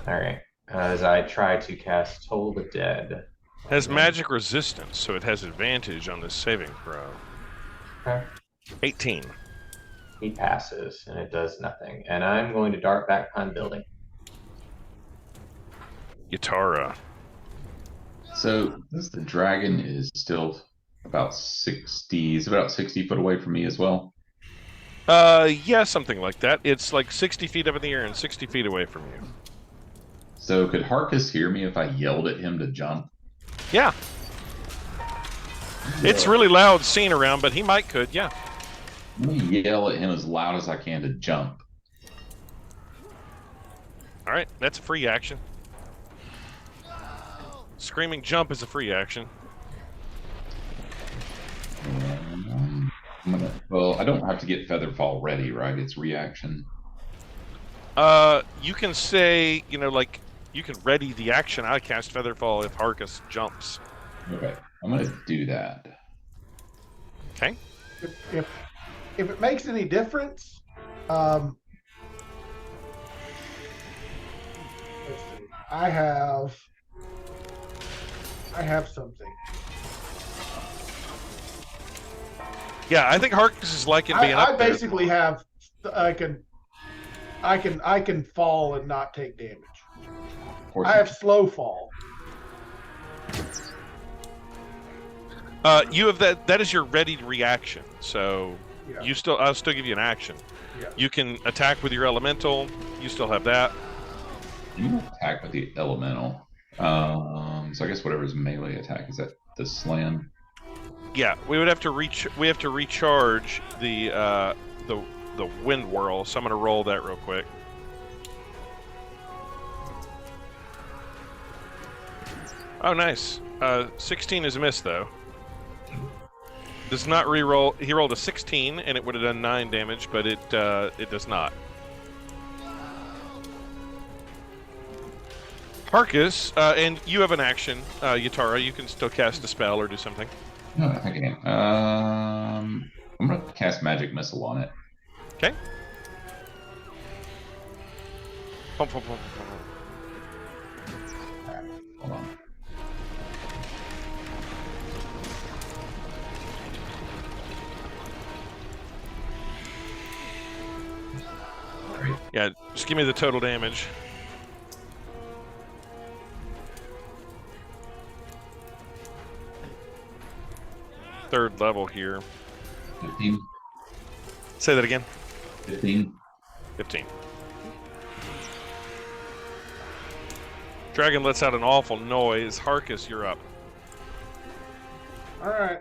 All right. As I try to cast Toll the Dead. Has magic resistance, so it has advantage on this saving throw. Okay. 18. He passes, and it does nothing. And I'm going to dart back behind the building. Yatara. So the dragon is still about 60. It's about 60 foot away from me as well. Yeah, something like that. It's like 60 feet up in the air and 60 feet away from you. So could Harkas hear me if I yelled at him to jump? Yeah. It's really loud scene around, but he might could, yeah. I'm gonna yell at him as loud as I can to jump. All right, that's a free action. Screaming jump is a free action. Well, I don't have to get Featherfall ready, right? It's reaction. You can say, like, you can ready the action. I cast Featherfall if Harkas jumps. Okay, I'm gonna do that. Okay. If it makes any difference, let's see. I have something. Yeah, I think Harkas is liking being up I there. basically have. I can fall and not take damage. I have slow fall. You have that. That is your ready reaction. So Yeah. I'll still give you an action. Yeah. You can attack with your elemental. You still have that. You attack with the elemental. So I guess whatever's melee attack is that the slam. Yeah, we would have to We have to recharge the wind whirl. So I'm going to roll that real quick. Oh, nice. 16 is a miss though. Does not re-roll. He rolled a 16, and it would have done 9 damage, but it does not. Harkas, and you have an action, Yatara. You can still cast a spell or do something. No, I think I can. I'm gonna cast Magic Missile on it. Okay. Pum, pum, pum, pum. Hold on. Yeah, just give me the total damage. Third level here. 15. Say that again. 15. 15. Dragon lets out an awful noise. Harkas, you're up. All right.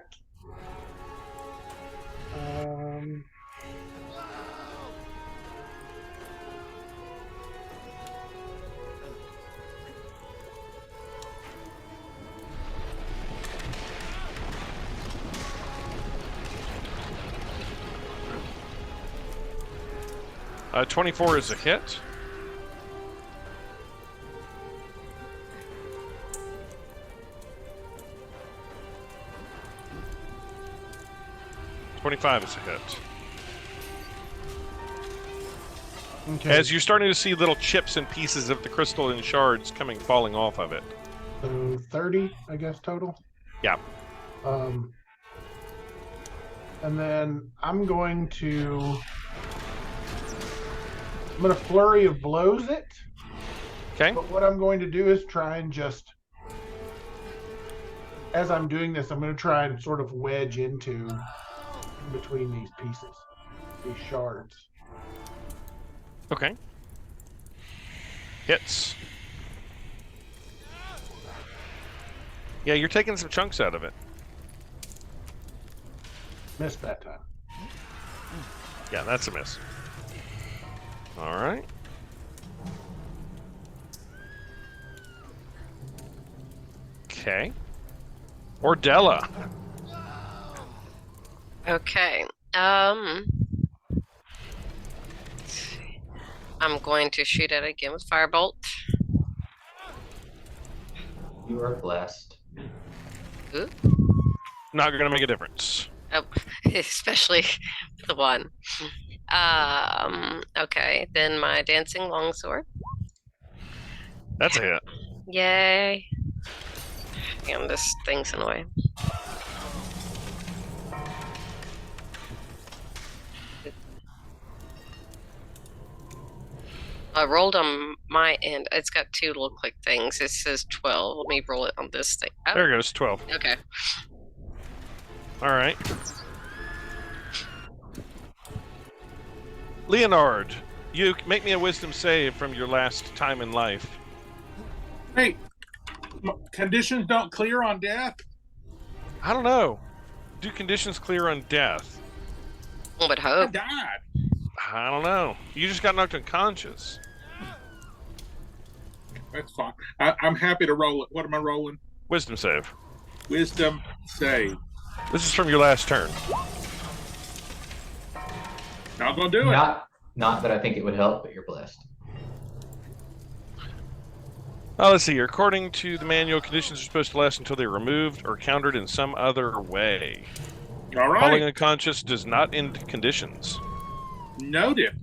24 is a hit. $25 is a hit. Okay. As you're starting to see little chips and pieces of the crystal and shards falling off of it. So 30, I guess, total. Yeah. And then I'm gonna flurry of blows it. Okay. But what I'm going to do is try and just, as I'm doing this, I'm going to try and sort of wedge into between these pieces, these shards. Okay. Hits. Yeah, you're taking some chunks out of it. Missed that time. Yeah, that's a miss. All right. Okay. Ordella. Okay. I'm going to shoot it again with Firebolt. You are blessed. Ooh. Not going to make a difference. Oh, especially the one. Okay, then my dancing longsword. That's a hit. Yay. Damn, this thing's in the way. I rolled on my end. It's got two little click things. It says 12. Let me roll it on this thing. Oh, There it goes, 12. okay. All right. Leonard, you make me a wisdom save from your last time in life. Hey, conditions don't clear on death? I don't know. Do conditions clear on death? I would I hope. died. I don't know. You just got knocked unconscious. That's fine. I'm happy to roll it. What am I rolling? Wisdom save. Wisdom save. This is from your last turn. Not gonna do it. Not that I think it would help, but you're blessed. Let's see here. According to the manual, conditions are supposed to last until they're removed or countered in some other way. All right. Falling unconscious does not end conditions. Noted.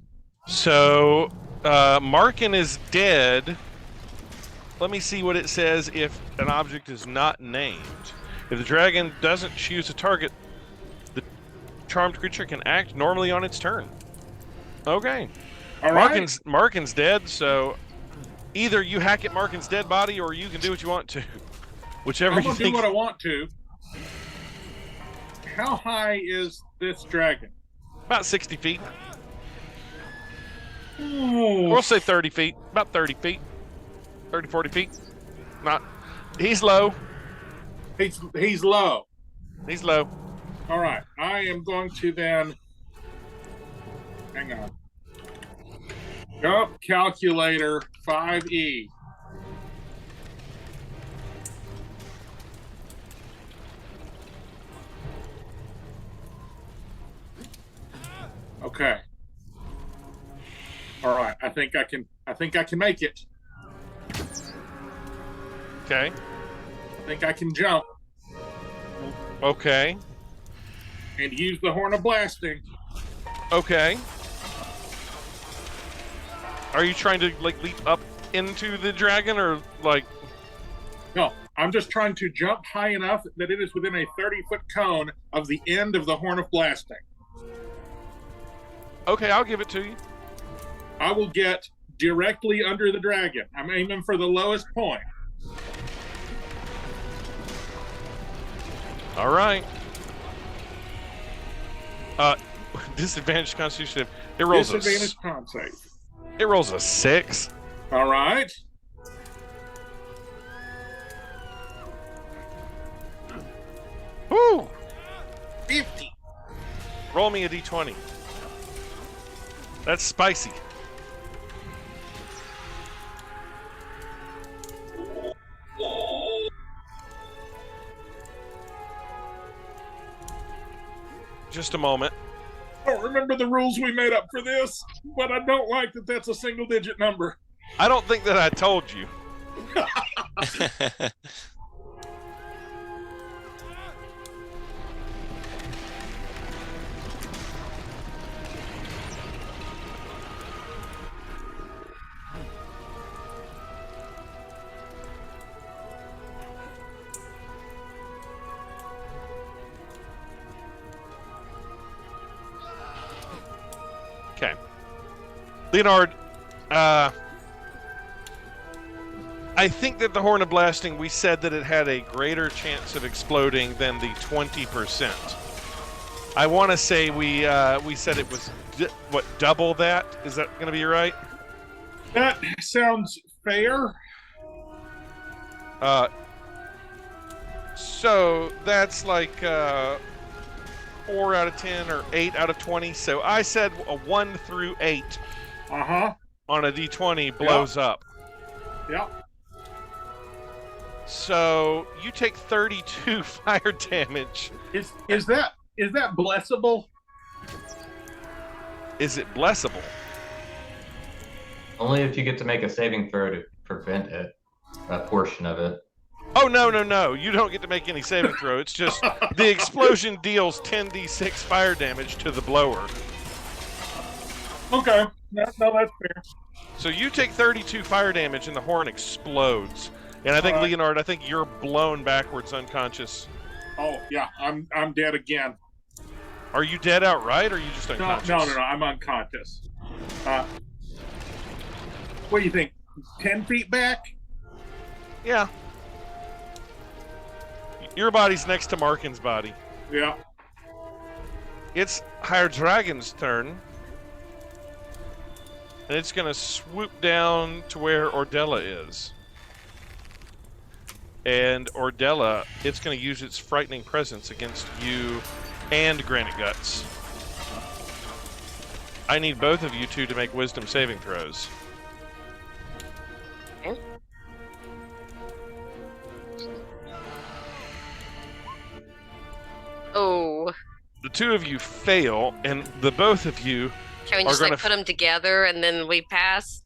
So, Markin is dead. Let me see what it says if an object is not named. If the dragon doesn't choose a target, the charmed creature can act normally on its turn. Okay. All right. Markin's dead, so either you hack at Markin's dead body or you can do what you want to. Whichever I'm you gonna do think. what I want to. How high is this dragon? About 60 feet. Ooh. We'll say 30 feet. About 30 feet. 30, 40 feet. Not. He's low. He's low. He's low. All right. I am going to then. Hang on. Jump calculator 5E. Okay. All right. I think I can make it. Okay. I think I can jump Okay. and use the horn of blasting. Okay. Are you trying to like leap up into the dragon or like? No, I'm just trying to jump high enough that it is within a 30-foot cone of the end of the horn of blasting. Okay, I'll give it to you. I will get directly under the dragon. I'm aiming for the lowest point. All right. Disadvantage Constitution. It rolls Disadvantage con save. It rolls a 6. All right. Woo! 50. Roll me a d20. That's spicy. Just a moment. I don't remember the rules we made up for this, but I don't like that that's a single-digit number. I don't think that I told you. Okay. Leonard, I think that the Horn of Blasting, we said that it had a greater chance of exploding than the 20%. I want to say we said it was, double that? Is that going to be right? That sounds fair. So that's like 4 out of 10 or 8 out of 20. So I said a 1 through 8 on a D20 blows up. Yep. So you take 32 fire damage. Is that blessable? Is it blessable? Only if you get to make a saving throw to prevent it, a portion of it. Oh, no. You don't get to make any saving throw. It's just the explosion deals 10d6 fire damage to the blower. Okay. No, that's fair. So you take 32 fire damage and the horn explodes. And I think, Leonard, I think you're blown backwards unconscious. Oh, yeah. I'm dead again. Are you dead outright, or are you just unconscious? No. I'm unconscious. What do you think? 10 feet back? Yeah. Your body's next to Markin's body. Yeah. It's Higher Dragon's turn. And it's going to swoop down to where Ordella is. And Ordella, it's going to use its frightening presence against you and Granite Guts. I need both of you two to make wisdom saving throws. Okay. Oh. The two of you fail, and the both of you Can we are just going like put them together and then we pass?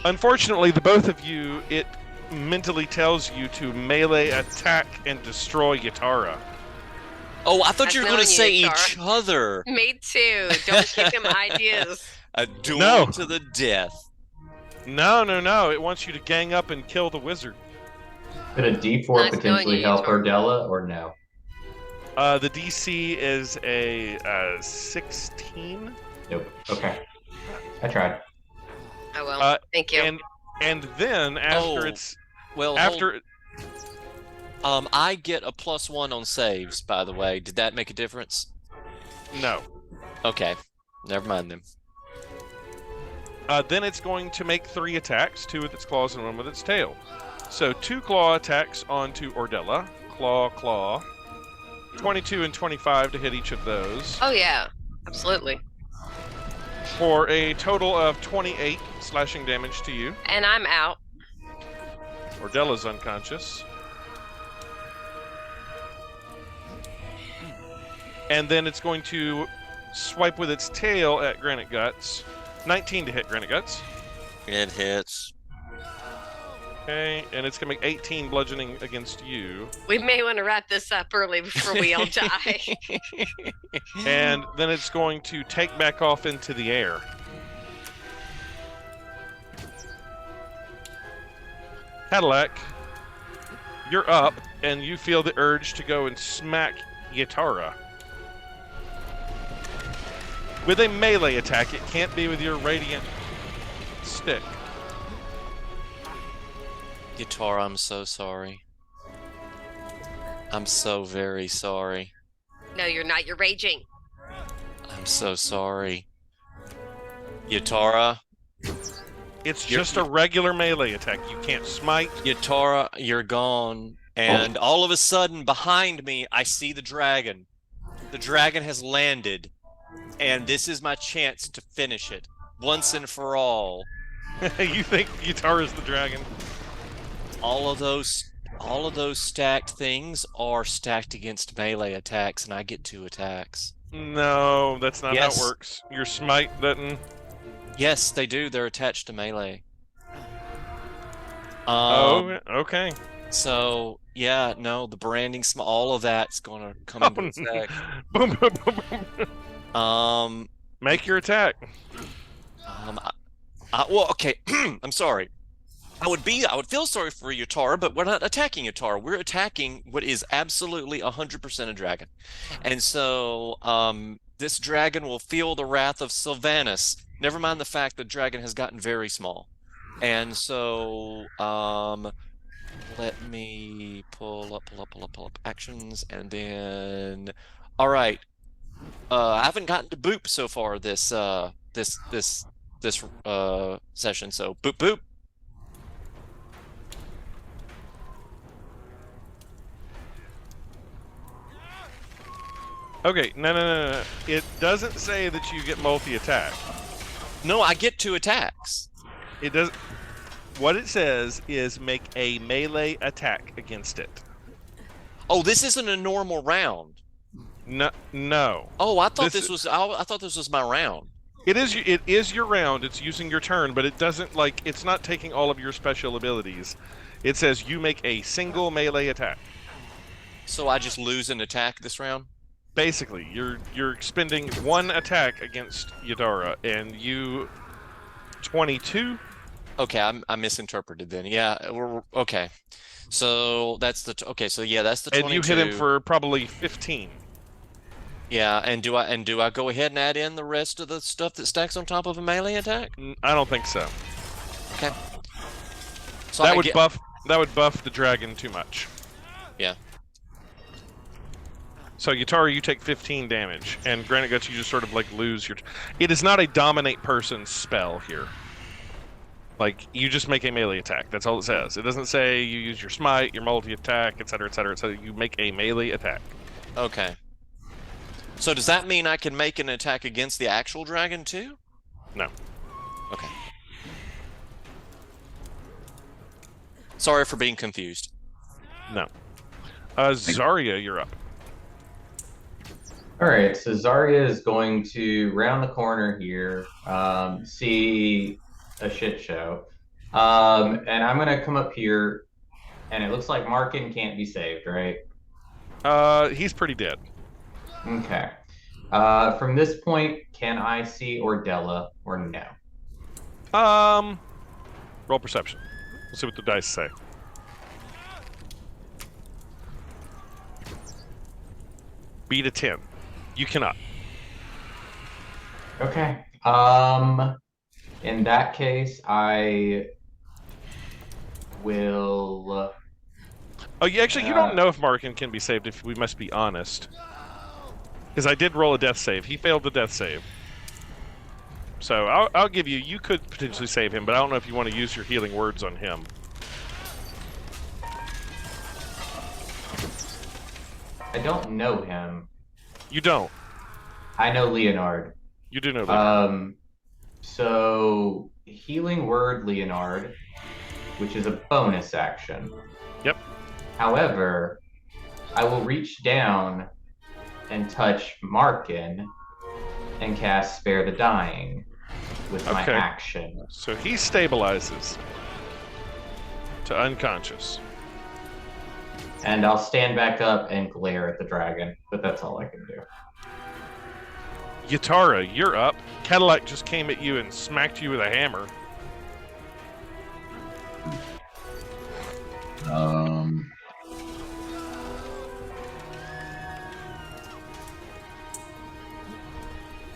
Unfortunately, the both of you, it mentally tells you to melee attack and destroy Yatara. Oh, I thought That's you were going to knowing say you, each Tara. other. Me too. Don't give him ideas. A duel to the death. No. It wants you to gang up and kill the wizard. Could a D4 Nice knowing potentially you, help Tara. Ordella, or no? The DC is a 16. Nope. Okay. I tried. Oh well. Thank you. And then after I get a +1 on saves, by the way. Did that make a difference? No. Okay. Never mind them. Then it's going to make 3 attacks, 2 with its claws and 1 with its tail. So 2 claw attacks onto Ordella. Claw. 22 and 25 to hit each of those. Oh yeah. Absolutely. For a total of 28 slashing damage to you. And I'm out. Ordella's unconscious. And then it's going to swipe with its tail at Granite Guts. 19 to hit Granite Guts. It hits. Okay, and it's going to make 18 bludgeoning against you. We may want to wrap this up early before we all die. And then it's going to take back off into the air. Cadillac, you're up, and you feel the urge to go and smack Yatara. With a melee attack, it can't be with your radiant stick. Yatara, I'm so sorry. I'm so very sorry. No, you're not. You're raging. I'm so sorry. Yatara. It's just a regular melee attack. You can't smite. Yatara, you're gone. And all of a sudden, behind me, I see the dragon. The dragon has landed. And this is my chance to finish it. Once and for all. You think Yatara's the dragon? All of those stacked things are stacked against melee attacks, and I get 2 attacks. No, that's not Yes. how it works. Your smite doesn't. Yes, they do. They're attached to melee. Oh, okay. So yeah, no, the branding, all of that's gonna come into effect. Boom, boom, boom, boom. Make your attack. Well, okay. I'm sorry. I would feel sorry for Yatara, but we're not attacking Yatara. We're attacking what is absolutely 100% a dragon. And so this dragon will feel the wrath of Sylvanas. Never mind the fact the dragon has gotten very small. And so let me pull up actions, and then all right. I haven't gotten to boop so far this session, so boop. Okay, no. It doesn't say that you get multi-attack. No, I get 2 attacks. It does. What it says is make a melee attack against it. Oh, this isn't a normal round. No. Oh, I thought this was my round. It is your round. It's using your turn, but it doesn't it's not taking all of your special abilities. It says you make a single melee attack. So I just lose an attack this round? Basically, you're expending 1 attack against Yadara, and you 22. Okay, I misinterpreted then. Yeah, okay. So that's the So yeah, that's the 22. And you hit him for probably 15. Yeah, and do I go ahead and add in the rest of the stuff that stacks on top of a melee attack? I don't think so. Okay. So that would buff the dragon too much. Yeah. So Yatara, you take 15 damage, and Granite Guts, you just sort of lose your. It is not a dominate person spell here. You just make a melee attack. That's all it says. It doesn't say you use your smite, your multi-attack, etc., etc. So you make a melee attack. Okay. So does that mean I can make an attack against the actual dragon too? No. Okay. Sorry for being confused. No. Zarya, you're up. All right, so Zarya is going to round the corner here, see a shit show, and I'm going to come up here, and it looks like Markin can't be saved, right? He's pretty dead. Okay. From this point, can I see Ordella or no? Roll perception. We'll see what the dice say. Beat a 10. You cannot. Okay. In that case, I will. Oh, you don't know if Markin can be saved, if we must be honest. Because I did roll a death save. He failed the death save. So I'll give you. You could potentially save him, but I don't know if you want to use your healing words on him. I don't know him. You don't. I know Leonard. You do know Leonard. So healing word Leonard, which is a bonus action. Yep. However, I will reach down and touch Markin and cast Spare the Dying with my action. So he stabilizes to unconscious. And I'll stand back up and glare at the dragon, but that's all I can do. Yatara, you're up. Cadillac just came at you and smacked you with a hammer.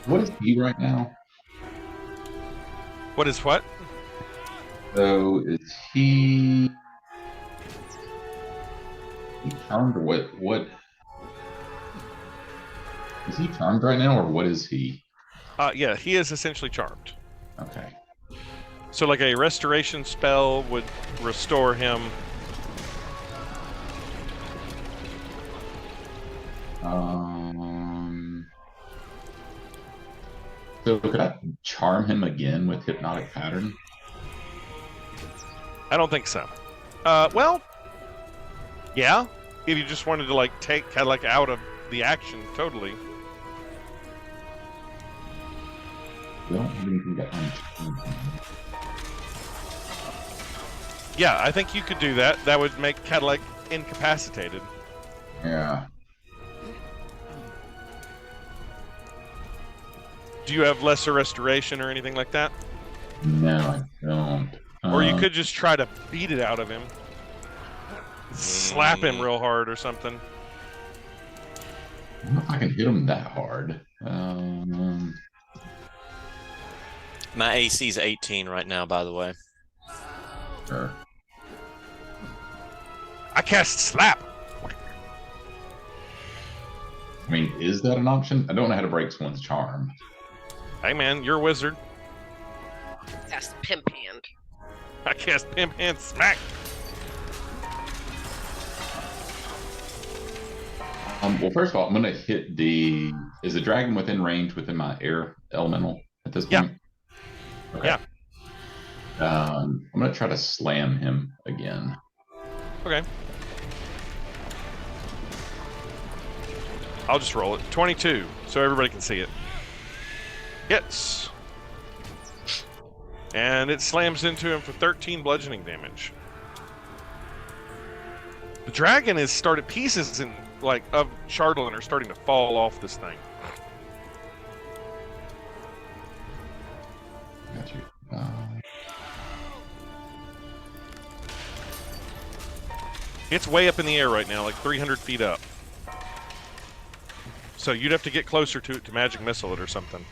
What is he right now? What is what? So is he charmed or what? Is he charmed right now or what is he? Yeah, he is essentially charmed. Okay. So like a restoration spell would restore him. So could I charm him again with Hypnotic Pattern? I don't think so. Well, yeah. If you just wanted to take Cadillac out of the action, totally. don't have anything to Yeah, I think you could do that. That would make Cadillac incapacitated. Yeah. Do you have lesser restoration or anything like that? No, I don't. Or you could just try to beat it out of him. Slap him real hard or something. I don't know if I can hit him that hard. My AC is 18 right now, by the way. Sure. I cast Slap. I mean, is that an option? I don't know how to break someone's charm. Hey man, you're a wizard. That's the pimp hand. I cast Pimp Hand Smack. Well, first of all, I'm going to hit the... Is the dragon within range within my air elemental at this point? Yeah. Okay. Yeah. I'm going to try to slam him again. Okay. I'll just roll it. 22, so everybody can see it. Hits. And it slams into him for 13 bludgeoning damage. The dragon is started pieces in of Chardolin are starting to fall off this thing. Got you. It's way up in the air right now, like 300 feet up. So you'd have to get closer to it to magic missile it or something.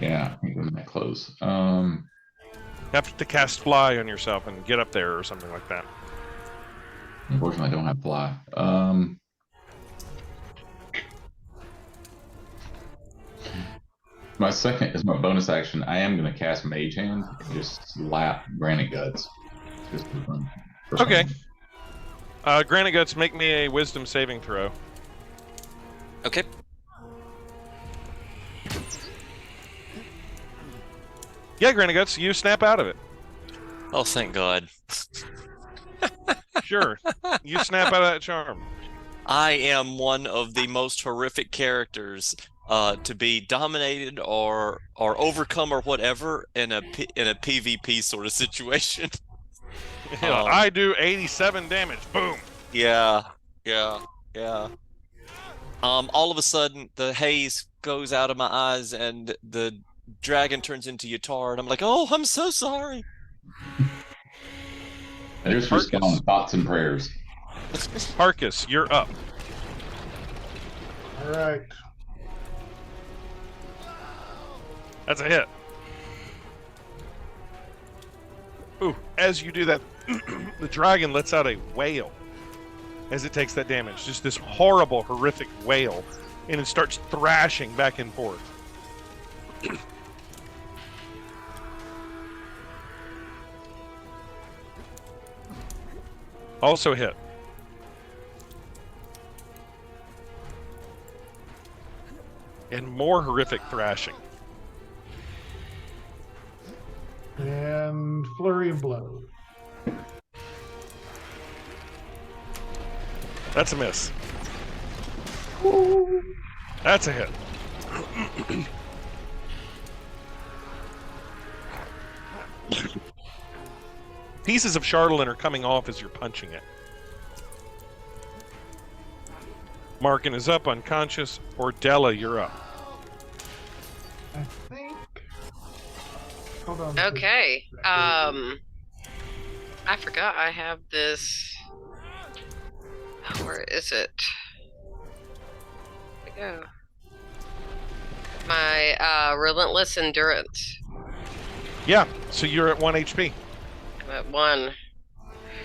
Yeah, I think we're that close. Have to cast fly on yourself and get up there or something like that. Unfortunately, I don't have fly. My second is my bonus action. I am going to cast Mage Hand and just slap Granite Guts. Just for fun. Okay. Granite Guts, make me a Wisdom saving throw. Okay. Yeah, Granite Guts, you snap out of it. Oh, thank God. Sure. You snap out of that charm. I am one of the most horrific characters to be dominated or overcome or whatever in a PvP sort of situation. Yeah, I do 87 damage. Boom. Yeah. All of a sudden, the haze goes out of my eyes, and the dragon turns into Yatar, and I'm like, "Oh, I'm so sorry." I just respond thoughts and prayers. Harkas, you're up. All right. That's a hit. Ooh, as you do that, the dragon lets out a wail as it takes that damage. Just this horrible, horrific wail. And it starts thrashing back and forth. Also hit. And more horrific thrashing. And flurry of blows. That's a miss. That's a hit. Pieces of Chardolin are coming off as you're punching it. Markin is up, unconscious. Ordella, you're up. I think. Hold on. Okay. I forgot I have this. Where is it? Where'd it go? My relentless endurance. Yeah, so you're at 1 HP. I'm at 1.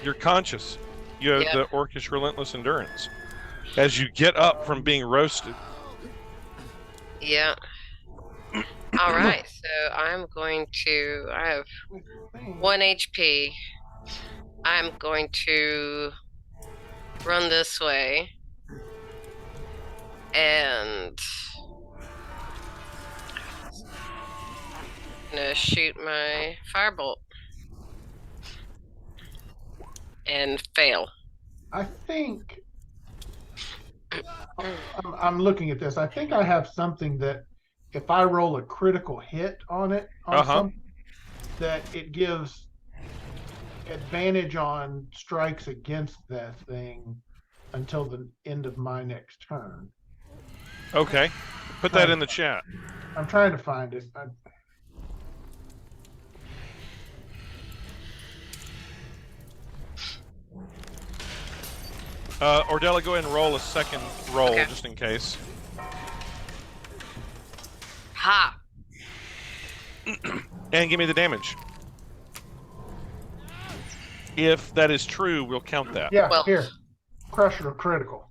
You're conscious. You have the Orcish Relentless Endurance. As you get up from being roasted. Yeah. All right, so I'm going to. I have 1 HP. I'm going to run this way and I'm gonna shoot my firebolt and fail. I think I'm looking at this. I think I have something that if I roll a critical hit on it, on something, that it gives advantage on strikes against that thing until the end of my next turn. Okay. Put that in the chat. I'm trying to find it. Ordella, go ahead and roll a second roll, Okay. just in case. Ha! And give me the damage. If that is true, we'll count that. Yeah, Well- here. Crusher critical.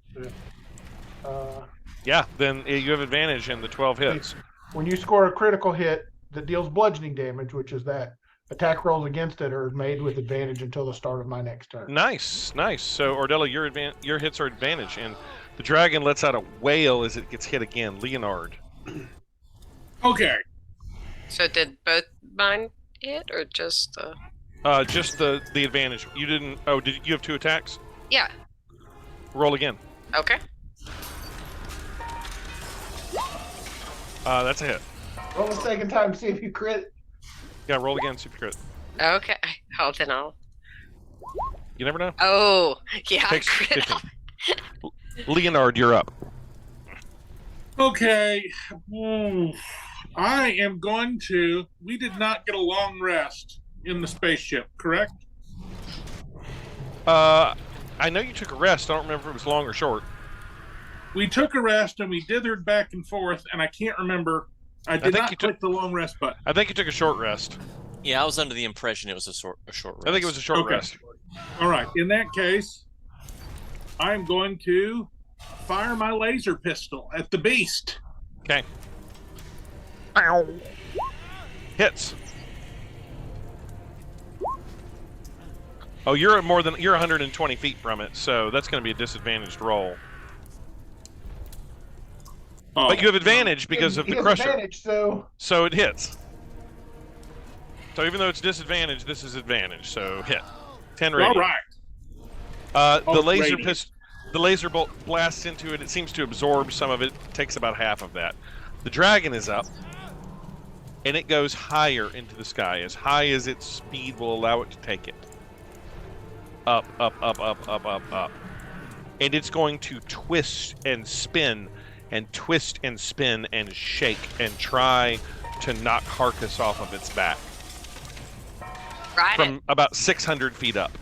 Yeah, then you have advantage in the 12 hits. When you score a critical hit that deals bludgeoning damage, which is that attack rolls against it are made with advantage until the start of my next turn. Nice, nice. So, Ordella, your hits are advantage, and the dragon lets out a wail as it gets hit again. Leonard. Okay. So did both mine hit or just the? Just the advantage. You didn't. Oh, did you have 2 attacks? Yeah. Roll again. Okay. That's a hit. Roll a second time to see if you crit. Yeah, roll again. See if you crit. Okay. Oh, then I'll. You never know. Oh, yeah. I Takes crit 15. Leonard, you're up. Okay. I am going to. We did not get a long rest in the spaceship, correct? I know you took a rest. I don't remember if it was long or short. We took a rest and we dithered back and forth, and I can't remember. I did think not you took- click the long rest button. I think you took a short rest. Yeah, I was under the impression it was a short rest. I think it was a short Okay. rest. All right. In that case, I'm going to fire my laser pistol at the beast. Okay. Hits. Oh, you're 120 feet from it, so that's going to be a disadvantaged roll. Oh, But you have advantage because of He the has crusher, advantage, so so it hits. So even though it's disadvantage, this is advantage, so hit. 10 all radiant. right. The laser radiant. the laser bolt blasts into it. It seems to absorb some of it. Takes about half of that. The dragon is up, and it goes higher into the sky, as high as its speed will allow it to take it. Up, up, up, up, up, up, up. And it's going to twist and spin and twist and spin and shake and try to knock Harkas off of its back Ride from it. about 600 feet up.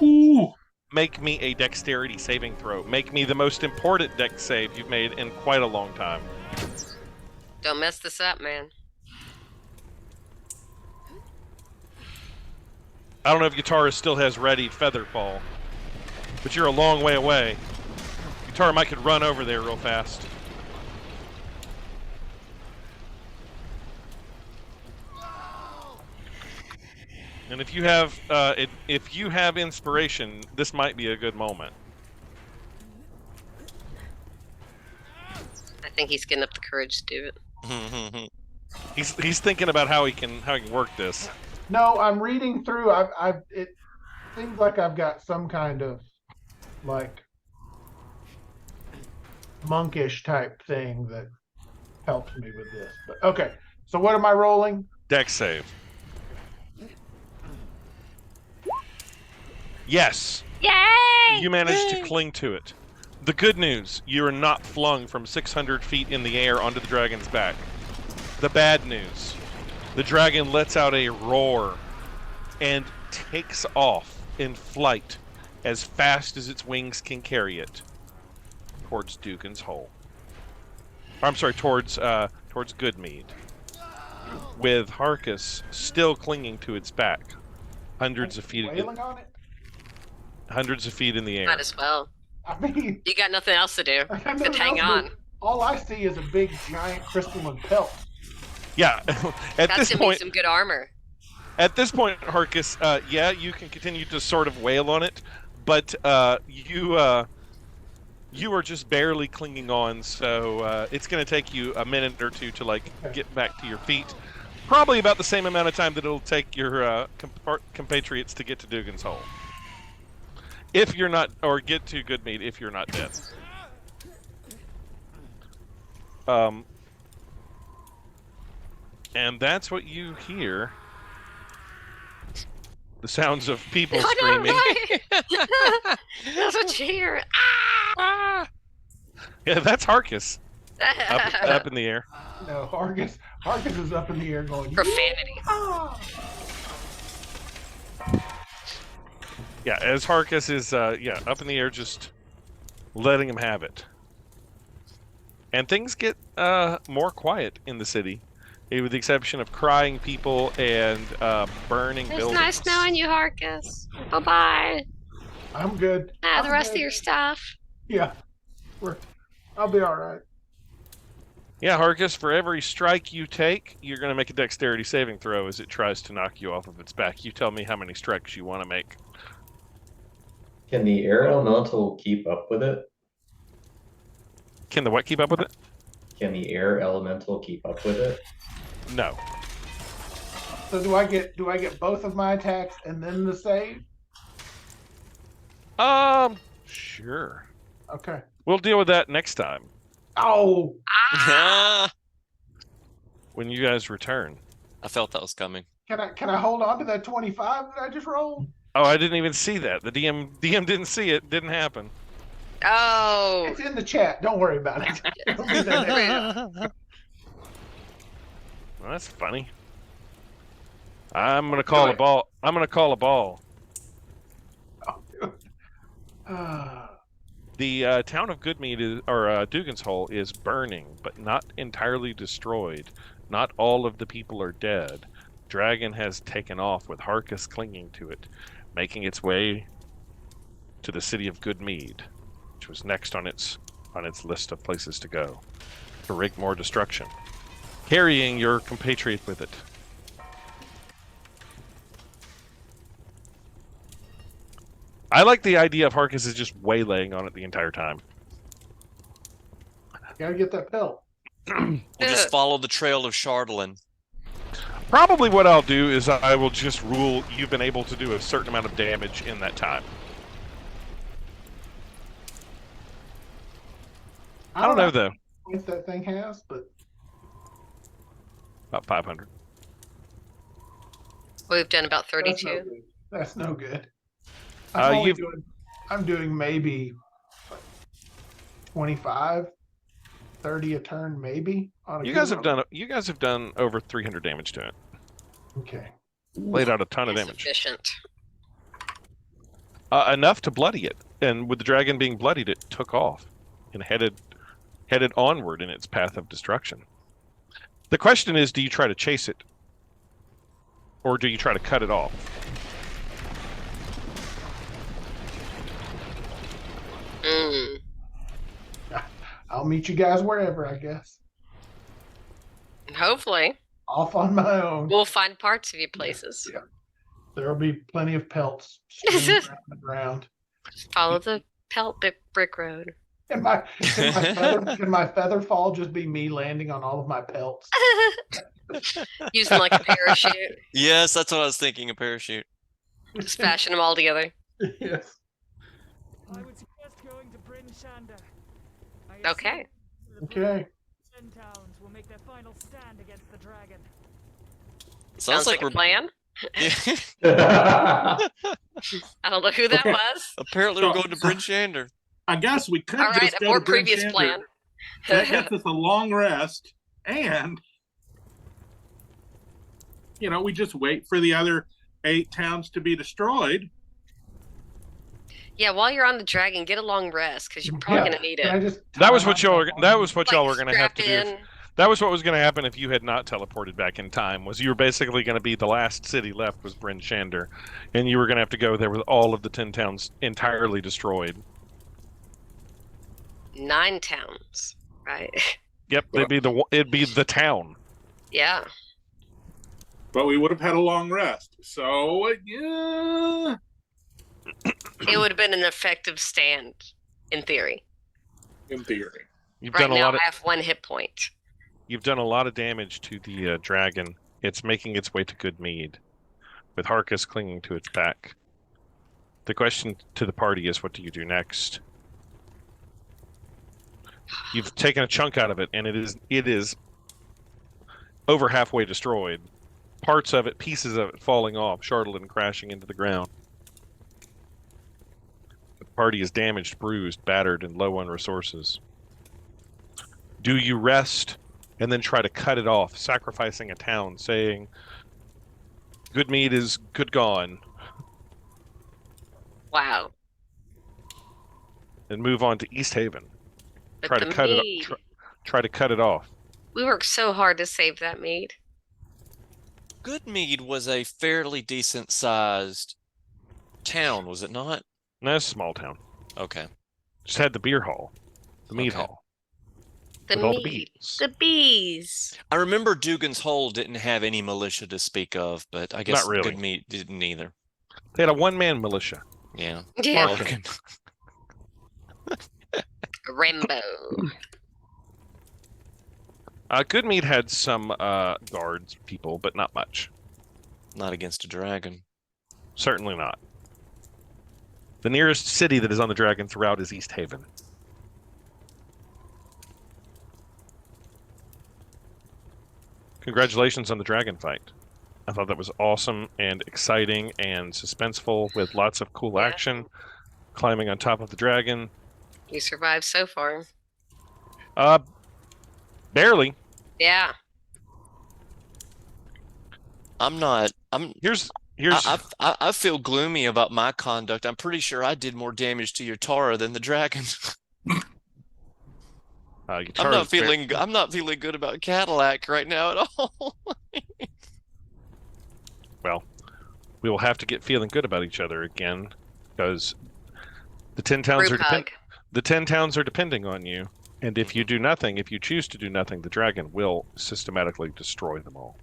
Ooh. Make me a dexterity saving throw. Make me the most important dex save you've made in quite a long time. Don't mess this up, man. I don't know if Guitarist still has ready Featherfall, but you're a long way away. Guitar might could run over there real fast. And if you have inspiration, this might be a good moment. I think he's getting up the courage to do it. He's thinking about how he can work this. no, I'm reading through. It seems like I've got some kind of like monkish type thing that helps me with this. But okay, so what am I rolling? Dex save. Yes. Yay! You managed to Yay! cling to it. The good news, you are not flung from 600 feet in the air onto the dragon's back. The bad news, the dragon lets out a roar and takes off in flight as fast as its wings can carry it towards Dougan's hole. I'm sorry, towards Goodmead, with Harkas still clinging to its back, hundreds of feet Wailing on it? hundreds of feet in the air. Might as well. I mean, You got nothing else to do. I got Except nothing hang else, on. but all I see is a big giant crystalline pelt. Yeah, at That's this gonna be point, some good armor. at this point, Harkas, yeah, you can continue to sort of wail on it, but you are just barely clinging on, so it's going to take you a minute or two to like get back to your feet. Probably about the same amount of time that it'll take your compatriots to get to Dougan's hole. If you're not, or get to Goodmead if you're not dead. And that's what you hear. The sounds of people I know, screaming. right? That's what you hear. Ah! Yeah, that's Harkas. Up in the air. No, Harkas is up in the air going. Profanity. Yeah, as Harkas is up in the air, just letting him have it. And things get more quiet in the city, with the exception of crying people and burning It's buildings. nice knowing you, Harkas. Bye-bye. I'm good. The I'm rest good. of your stuff. Yeah, I'll be all right. Yeah, Harkas, for every strike you take, you're going to make a dexterity saving throw as it tries to knock you off of its back. You tell me how many strikes you want to make. Can the air elemental keep up with it? Can the what keep up with it? Can the air elemental keep up with it? No. So do I get both of my attacks and then the save? Sure. Okay. We'll deal with that next time Oh, when you guys return. I felt that was coming. can I hold on to that 25 that I just rolled? Oh, I didn't even see that. The DM didn't see it. Didn't happen. Oh. It's in the chat. Don't worry about it. It'll be there next time. Well, that's funny. I'm gonna call a ball. I'm gonna call a ball. The town of Goodmead Dougan's Hole is burning, but not entirely destroyed. Not all of the people are dead. Dragon has taken off with Harkas clinging to it, making its way to the city of Goodmead, which was next on its list of places to go to wreak more destruction, carrying your compatriot with it. I like the idea of Harkas is just waylaying on it the entire time. Gotta get that pelt. We'll just follow the trail of Chardolin. Probably what I'll do is I will just rule you've been able to do a certain amount of damage in that time. I don't know, though. What that thing has, but About 500. We've done about that's no 32. good. That's no good. I'm doing maybe 25, 30 a turn, maybe. On a You good guys roll. have done over 300 damage to it. Okay. Laid out a ton of It's damage. efficient. Enough to bloody it, and with the dragon being bloodied, it took off and headed onward in its path of destruction. The question is, do you try to chase it, or do you try to cut it off? Mm. I'll meet you guys wherever, I guess. Hopefully. Off on my own. We'll find parts of you places. Yeah. There'll be plenty of pelts strewn around the ground. Follow the pelt brick road. Can my feather fall just be me landing on all of my pelts? Using like a parachute. Yes, that's what I was thinking, a parachute. Just fashion them all together. Yes. I would suggest going to Bryn Shander. Okay. Okay. 10 towns will make their final stand against the dragon. Sounds like a we're plan. All I don't know who that Okay. was. apparently we're going to Bryn Shander. I guess we could All right, just a go more to Bryn previous Shander. plan. That gets us a long rest, and we just wait for the other 8 towns to be destroyed. Yeah, while you're on the dragon, get a long rest because you're probably Yeah. gonna need Can I it. just That was tie what y'all were. myself That on? was what y'all were going to have to strap do. in. That was what was going to happen if you had not teleported back in time. Was you were basically going to be the last city left was Bryn Shander, and you were going to have to go there with all of the 10 towns entirely destroyed. 9 towns, right? Yep, it'd be the town. Yeah. But we would have had a long rest. So, yeah. It would have been an effective stand, in theory. In theory. You've Right done a now, lot of I have 1 hit point. you've done a lot of damage to the dragon. It's making its way to Goodmead, with Harkas clinging to its back. The question to the party is, what do you do next? You've taken a chunk out of it, and it is over halfway destroyed. Parts of it, pieces of it falling off, Charlotte crashing into the ground. The party is damaged, bruised, battered, and low on resources. Do you rest and then try to cut it off, sacrificing a town, saying, good mead is good gone, Wow. and move on to East Haven? But Try to the cut it mead. try to cut it off. We worked so hard to save that mead. Goodmead was a fairly decent sized town, was it not? No, it's a small town. Okay. Just had the beer hall, the mead Okay. hall. The With all the mead. bees. The bees. I remember Dougan's Hole didn't have any militia to speak of, but I guess Not really. Goodmead didn't either. They had a one-man militia. Yeah. Yeah. Marketing. Rainbow. Goodmead had some guards people, but not much. Not against a dragon. Certainly not. The nearest city that is on the Dragon's route is East Haven. Congratulations on the dragon fight. I thought that was awesome and exciting and suspenseful with lots of cool action. Climbing on top of the dragon. You survived so far. Barely. Yeah. Here's I feel gloomy about my conduct. I'm pretty sure I did more damage to your Tara than the dragon. I'm not feeling good about Cadillac right now at all. Well, we will have to get feeling good about each other again, because the 10 towns Group hug. the 10 towns are depending on you. And if you do nothing, if you choose to do nothing, the dragon will systematically destroy them all.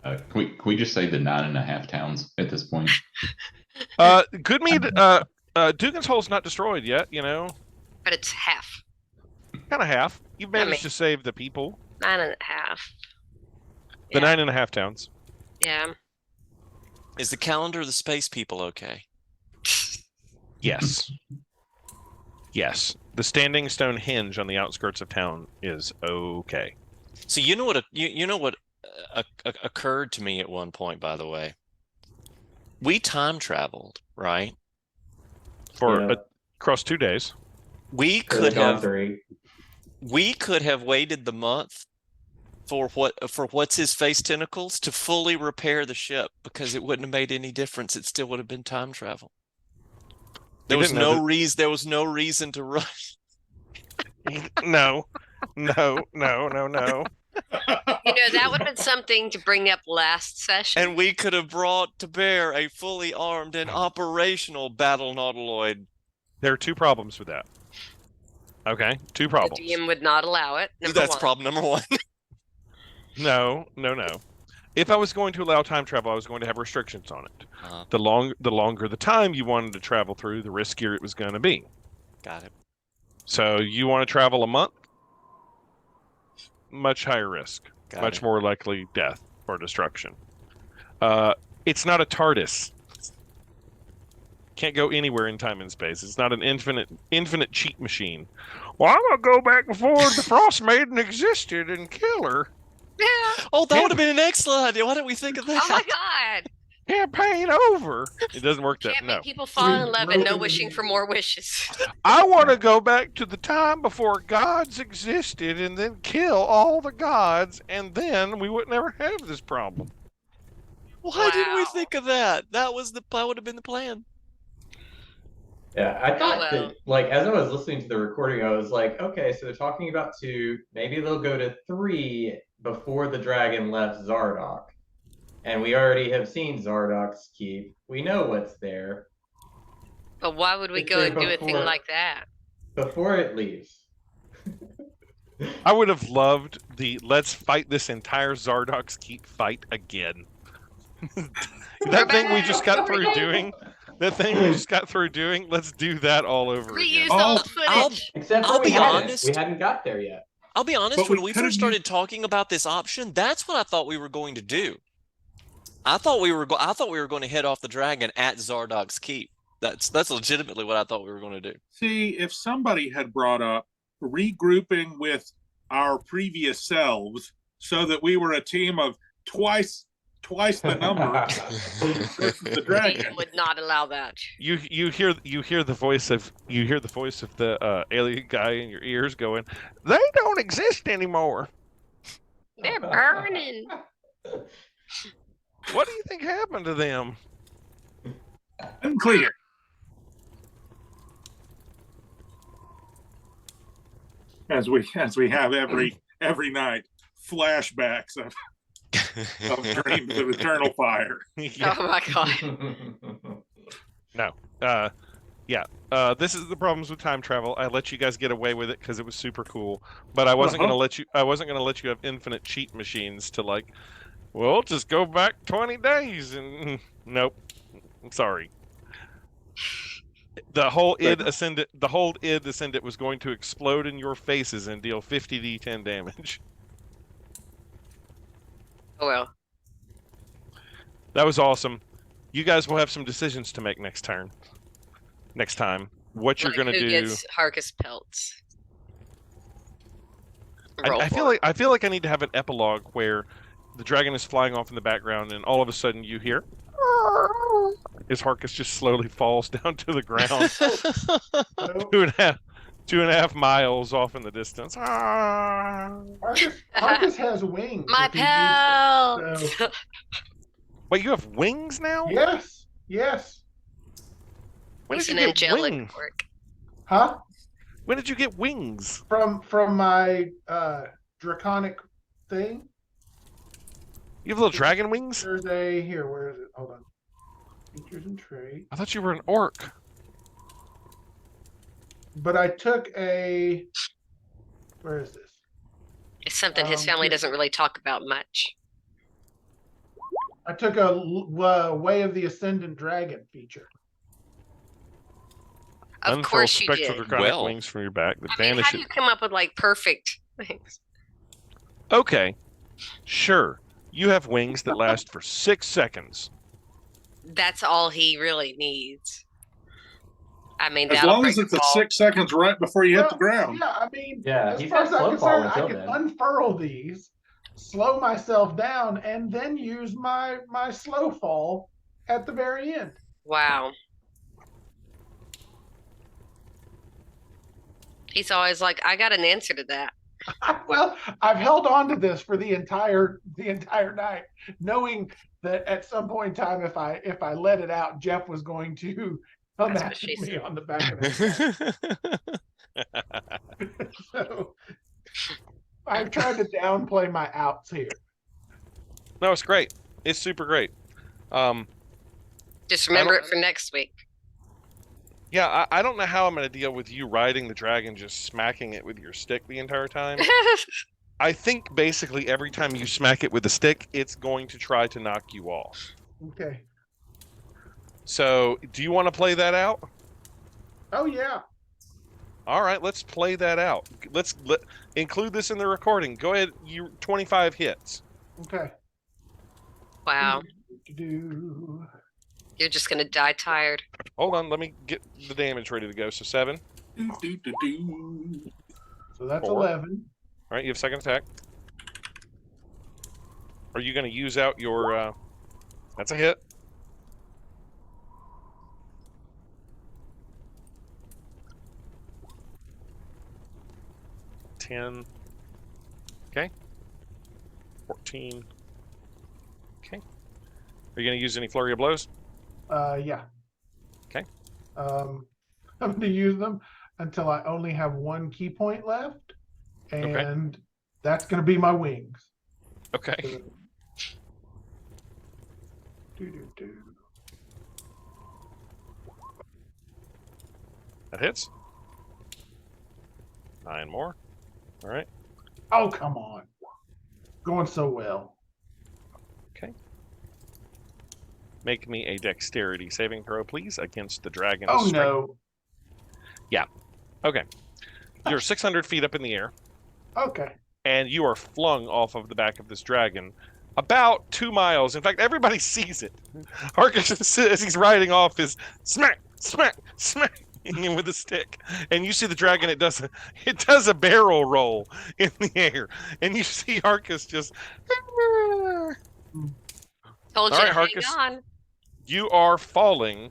Can we just say the 9.5 towns at this point? Goodmead, Dougan's Hole's not destroyed yet, you know. But it's half. Kind of half. You've managed to save the people. 9.5. The Yeah. 9.5 towns. Yeah. Is the calendar of the space people okay? Yes. Yes. The standing stone hinge on the outskirts of town is okay. So you know what occurred to me at one point, by the way. We time traveled, right? For across 2 days. We could have waited the month for what's his face tentacles to fully repair the ship, because it wouldn't have made any difference. It still would have been time travel. There was no reason to rush. No. You know, that would have been something to bring up last session. And we could have brought to bear a fully armed and operational battle nautiloid. There are 2 problems with that. Okay, 2 problems. The DM would not allow it. That's problem number 1. No. If I was going to allow time travel, I was going to have restrictions on it. The longer the time you wanted to travel through, the riskier it was going to be. Got it. So you want to travel a month? Much higher risk. Much more likely death or destruction. It's not a TARDIS. Can't go anywhere in time and space. It's not an infinite cheat machine. Well, I'm going to go back before the Frostmaiden existed and kill her. Oh, that would have been an excellent idea. Why didn't we think of that? Oh my god! Campaign over. It doesn't work that. Can't No. make people fall in love and no wishing for more wishes. I want to go back to the time before gods existed and then kill all the gods, and then we would never have this problem. Why didn't we think of that? That would have been the plan. Yeah, I thought that, like, as I was listening to the recording, I was like, okay, so they're talking about 2. Maybe they'll go to 3 before the dragon left Zardoc. And we already have seen Zardoc's keep. We know what's there. But why would we go and do a thing like that? Before it leaves. I would have loved the let's fight this entire Zardoc's keep fight again. That thing we just got through doing. Let's do that all over Reuse again. old footage. Except for we hadn't got there yet. I'll be honest, But when we we could've first started talking about this option, that's what I thought we were going to do. I thought we were going to head off the dragon at Zardoc's keep. That's legitimately what I thought we were going to do. See, if somebody had brought up regrouping with our previous selves so that we were a team of twice the number versus the He dragon. would not allow that. You hear the voice of the alien guy in your ears going, "They don't exist anymore." They're burning. What do you think happened to them? Unclear. As we have every night flashbacks of dreams of eternal fire. Yeah. Oh my god. No. This is the problems with time travel. I let you guys get away with it because it was super cool, but I wasn't gonna let you have infinite cheat machines to like. Well, just go back 20 days and nope. I'm sorry. The whole id ascendant was going to explode in your faces and deal 50 d10 damage. Oh well. That was awesome. You guys will have some decisions to make next time. What you're gonna who do? Gets Harkas pelts. I feel like I need to have an epilogue where the dragon is flying off in the background, and all of a sudden you hear as Harkas just slowly falls down to the ground, 2.5 miles off in the distance. Harkas has wings. My if he needs pelt. it, so- Wait, you have wings now? Yes. When He's did an you get angelic wings? work. Huh? When did you get wings? From my draconic thing. You have little dragon wings? There's a here. Where is it? Hold on. Features and traits. I thought you were an orc. But I took a. Where is this? It's something his family doesn't really talk about much. I took a Way of the Ascendant Dragon feature. Of Unfurl course you spectral did. draconic Well. wings from your back that I mean, vanish how do you come up with like perfect things? Okay, sure. You have wings that last for 6 seconds. That's all he really needs. I mean, As that'll long break as it's the a ball. 6 seconds right before you hit the ground. Yeah, I mean, Yeah, as he's far got as I'm slow fall concerned, I until can then. unfurl these, slow myself down, and then use my slow fall at the very end. Wow. He's always like, I got an answer to that. Well, I've held on to this for the entire night, knowing that at some point in time, if I let it out, Jeff was going to come That's what at she me said. on the back of the head. So I've tried to downplay my outs here. No, it's great. It's super great. Just remember it for next week. Yeah, I don't know how I'm going to deal with you riding the dragon, just smacking it with your stick the entire time. I think basically every time you smack it with a stick, it's going to try to knock you off. Okay. So, do you want to play that out? Oh yeah. All right, let's play that out. Let's include this in the recording. Go ahead. 25 hits. Okay. Wow. Do. You're just going to die tired. Hold on, let me get the damage ready to go. So 7. So that's 4. 11. All right, you have second attack. Are you going to use out your? That's a hit. $10. Okay. 14. Okay. Are you going to use any flurry of blows? Yeah. Okay. I'm going to use them until I only have one key point left, and that's going to be my wings. Okay. That hits. 9 more. All right. Oh, come on. Going so well. Okay. Make me a dexterity saving throw, please, against the dragon's Oh, strength. no. Yeah. Okay. You're 600 feet up in the air, Okay. and you are flung off of the back of this dragon about 2 miles. In fact, everybody sees it. Harkas, as he's riding off, is smack, smack, smack. with a stick, and you see the dragon. It does a barrel roll in the air, and you see Harkas just. Told All you right, to hang Harkas. on. You are falling.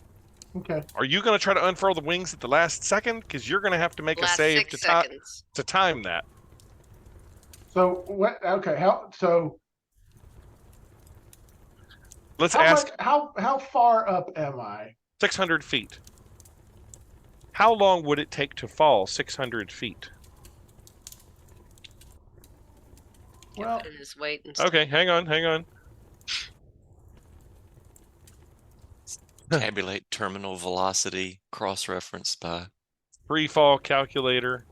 Okay. Are you going to try to unfurl the wings at the last second? Because you're going to have to make Last a save 6 seconds. to time that. So what? Okay. Let's ask. How far up am I? 600 feet. How long would it take to fall 600 feet? Well, Put in his weight and stuff. Okay, hang on. Tabulate terminal velocity, cross-referenced by. Free fall calculator.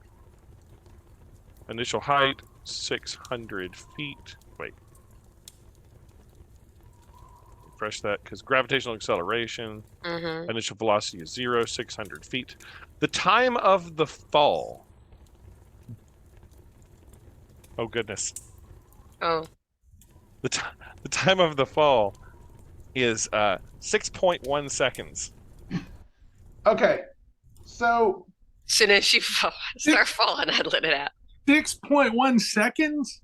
Initial height 600 feet. Wait. Refresh that because gravitational acceleration. Mm-hmm. Initial velocity is 0, 600 feet. The time of the fall. Oh goodness. Oh. The time of the fall is 6.1 seconds. okay. So As soon as you start falling, I'd let it out. 6.1 seconds?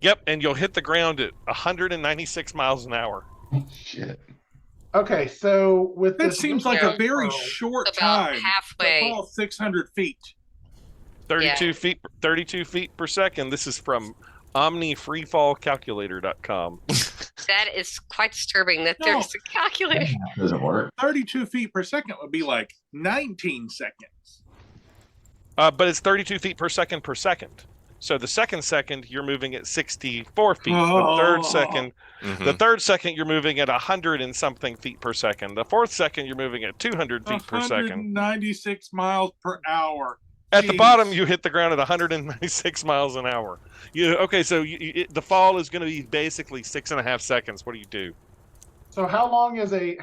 Yep, and you'll hit the ground at 196 miles an hour. Shit. okay. So with That this seems like missile a very throw- short About time halfway. to fall 600 feet. 32 feet per second. This is from omnifreefallcalculator.com. That is quite disturbing that No. there's a calculator. Does it work? 32 feet per second would be like 19 seconds. But it's 32 feet per second. So the second you're moving at 64 feet. Oh. The third second, Mhm. the third second you're moving at 100 and something feet per second. The fourth second you're moving at 200 feet per second. 196 miles per hour. At the Jeez. bottom, you hit the ground at 196 miles an hour. So the fall is going to be basically 6.5 seconds. What do you do? So how long is a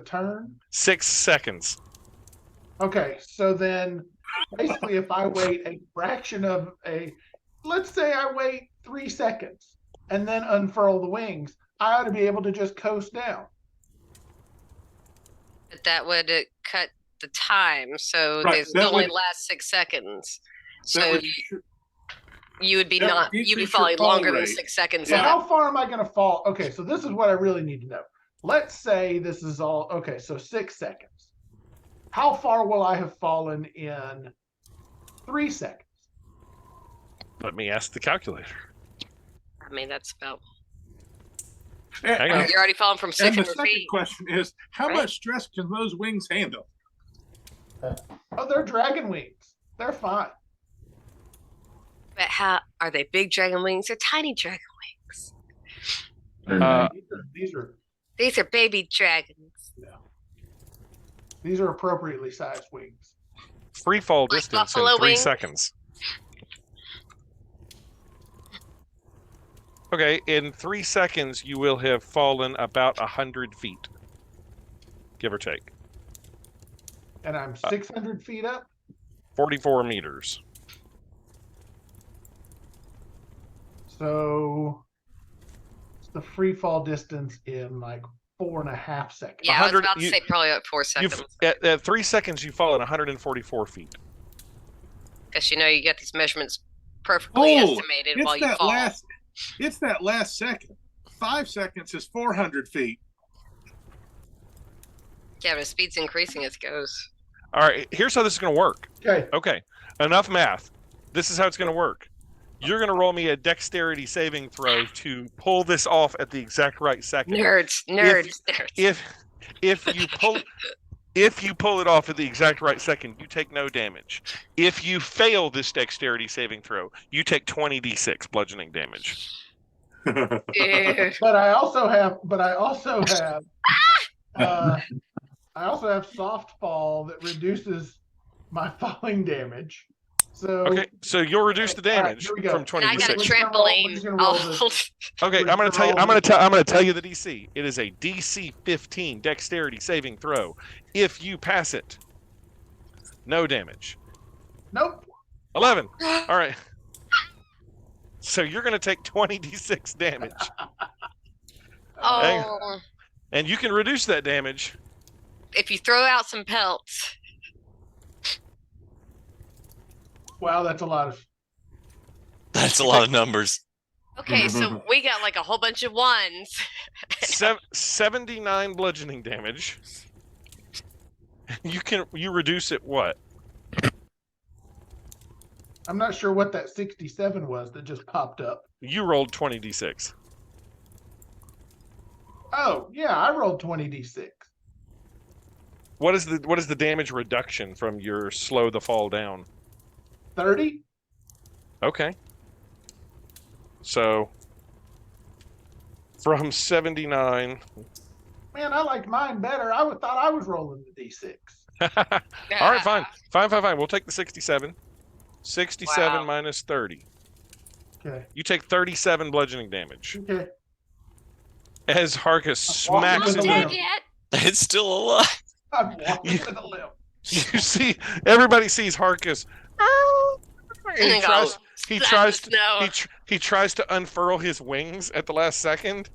turn? 6 seconds. Okay, so then basically if I wait a fraction of let's say I wait 3 seconds and then unfurl the wings, I ought to be able to just coast down. But that would cut the time, so Right, there's that only would- last 6 seconds. That So would- you would be that would not you'd be decrease your falling fall longer than rate. 6 seconds. So Yeah. how far am I going to fall? Okay, so this is what I really need to know. Let's say this is all, okay, so 6 seconds. How far will I have fallen in 3 seconds? Let me ask the calculator. I mean, that's about. Hang on. You're already falling from And 600 the second feet. question is, how Right. much stress can those wings handle? Oh, they're dragon wings. They're fine. But how are they? Big dragon wings or tiny dragon wings? These are baby dragons. These are appropriately sized wings. Free fall Like distance in buffalo 3 wings? seconds. Okay, in 3 seconds, you will have fallen about 100 feet, give or take. And I'm 600 feet up. 44 meters. So it's the free fall distance in like 4.5 seconds. Yeah, I was 100 about to say probably about 4 You've, seconds. at 3 seconds, you fall at 144 feet. Because you get these measurements perfectly Oh, estimated It's while you that fall. last second. 5 seconds is 400 feet. Yeah, but speed's increasing as it goes. All right, here's how this is going to work. Okay. Okay, enough math. This is how it's going to work. You're going to roll me a dexterity saving throw to pull this off at the exact right second. Nerds. If you pull it off at the exact right second, you take no damage. If you fail this dexterity saving throw, you take 20d6 bludgeoning damage. Ew. But I also have soft fall that reduces my falling damage. So Okay, so you'll reduce the All right, damage here we go. from And 20 I to got a 6. trampoline. We're gonna roll this. Okay, I'm going to tell you the DC. It is a DC 15 dexterity saving throw. If you pass it, no damage. Nope. 11. All right. So you're going to take 20d6 damage, Oh, and you can reduce that damage. if you throw out some pelts. Wow, that's a lot of. That's a lot of numbers. Okay, so we got like a whole bunch of ones. 79 bludgeoning damage. You reduce it what? I'm not sure what that 67 was that just popped up. You rolled 20d6. Oh, yeah, I rolled 20d6. What is the damage reduction from your slow the fall down? 30? Okay. So from 79. Man, I liked mine better. I thought I was rolling the d6. All right, fine. Fine. We'll take the 67. 67 Wow. minus 30. Okay. You take 37 bludgeoning damage. Okay. As Harkas walking smacks with a into limp. him. It's still alive. I'm walking with a limp. You see, everybody sees Harkas. And he tries to unfurl his wings at the last second,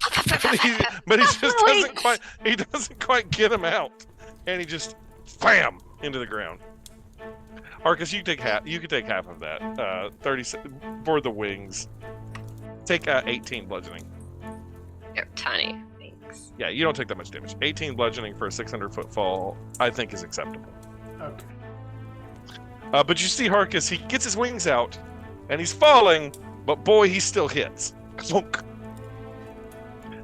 but he just doesn't quite get him out, and he just bam into the ground. Harkas, you can take half of that. 30 for the wings. Take 18 bludgeoning. They're tiny. Thanks. Yeah, you don't take that much damage. 18 bludgeoning for a 600-foot fall, I think, is acceptable. Okay. But you see Harkas, he gets his wings out, and he's falling, but boy, he still hits. Clunk.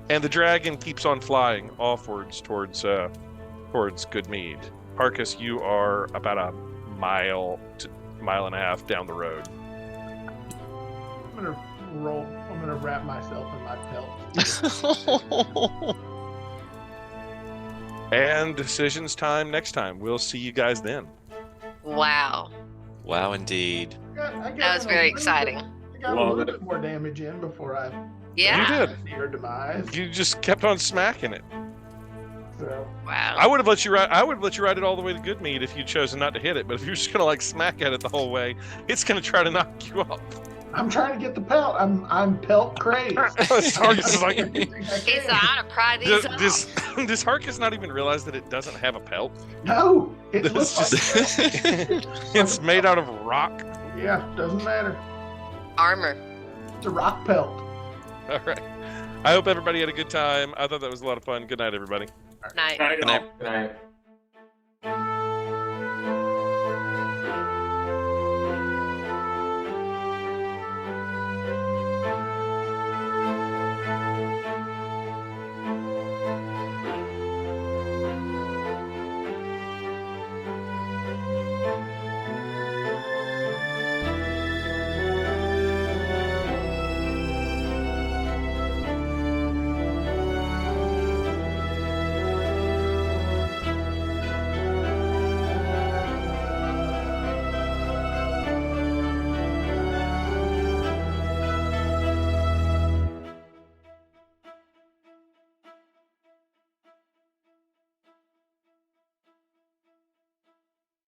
And the dragon keeps on flying offwards towards Goodmead. Harkas, you are about a mile to mile and a half down the road. I'm gonna wrap myself in my pelt. And decisions time next time. We'll see you guys then. Wow. Wow, indeed. I got That was very exciting. I got a little bit more damage in before I Yeah. You did. see her demise. You just kept on smacking it. So Wow. I would have let you ride it all the way to Goodmead if you'd chosen not to hit it. But if you're just gonna like smack at it the whole way, it's gonna try to knock you off. I'm trying to get the pelt. I'm pelt crazed. Harkas is like, He's on to pry these off. does Harkas not even realize that it doesn't have a pelt? No, it It's looks like It's made out of rock. yeah, doesn't matter. Armor. It's a rock pelt. All right. I hope everybody had a good time. I thought that was a lot of fun. Good night, everybody. Night. Night, Good night. all. Good night.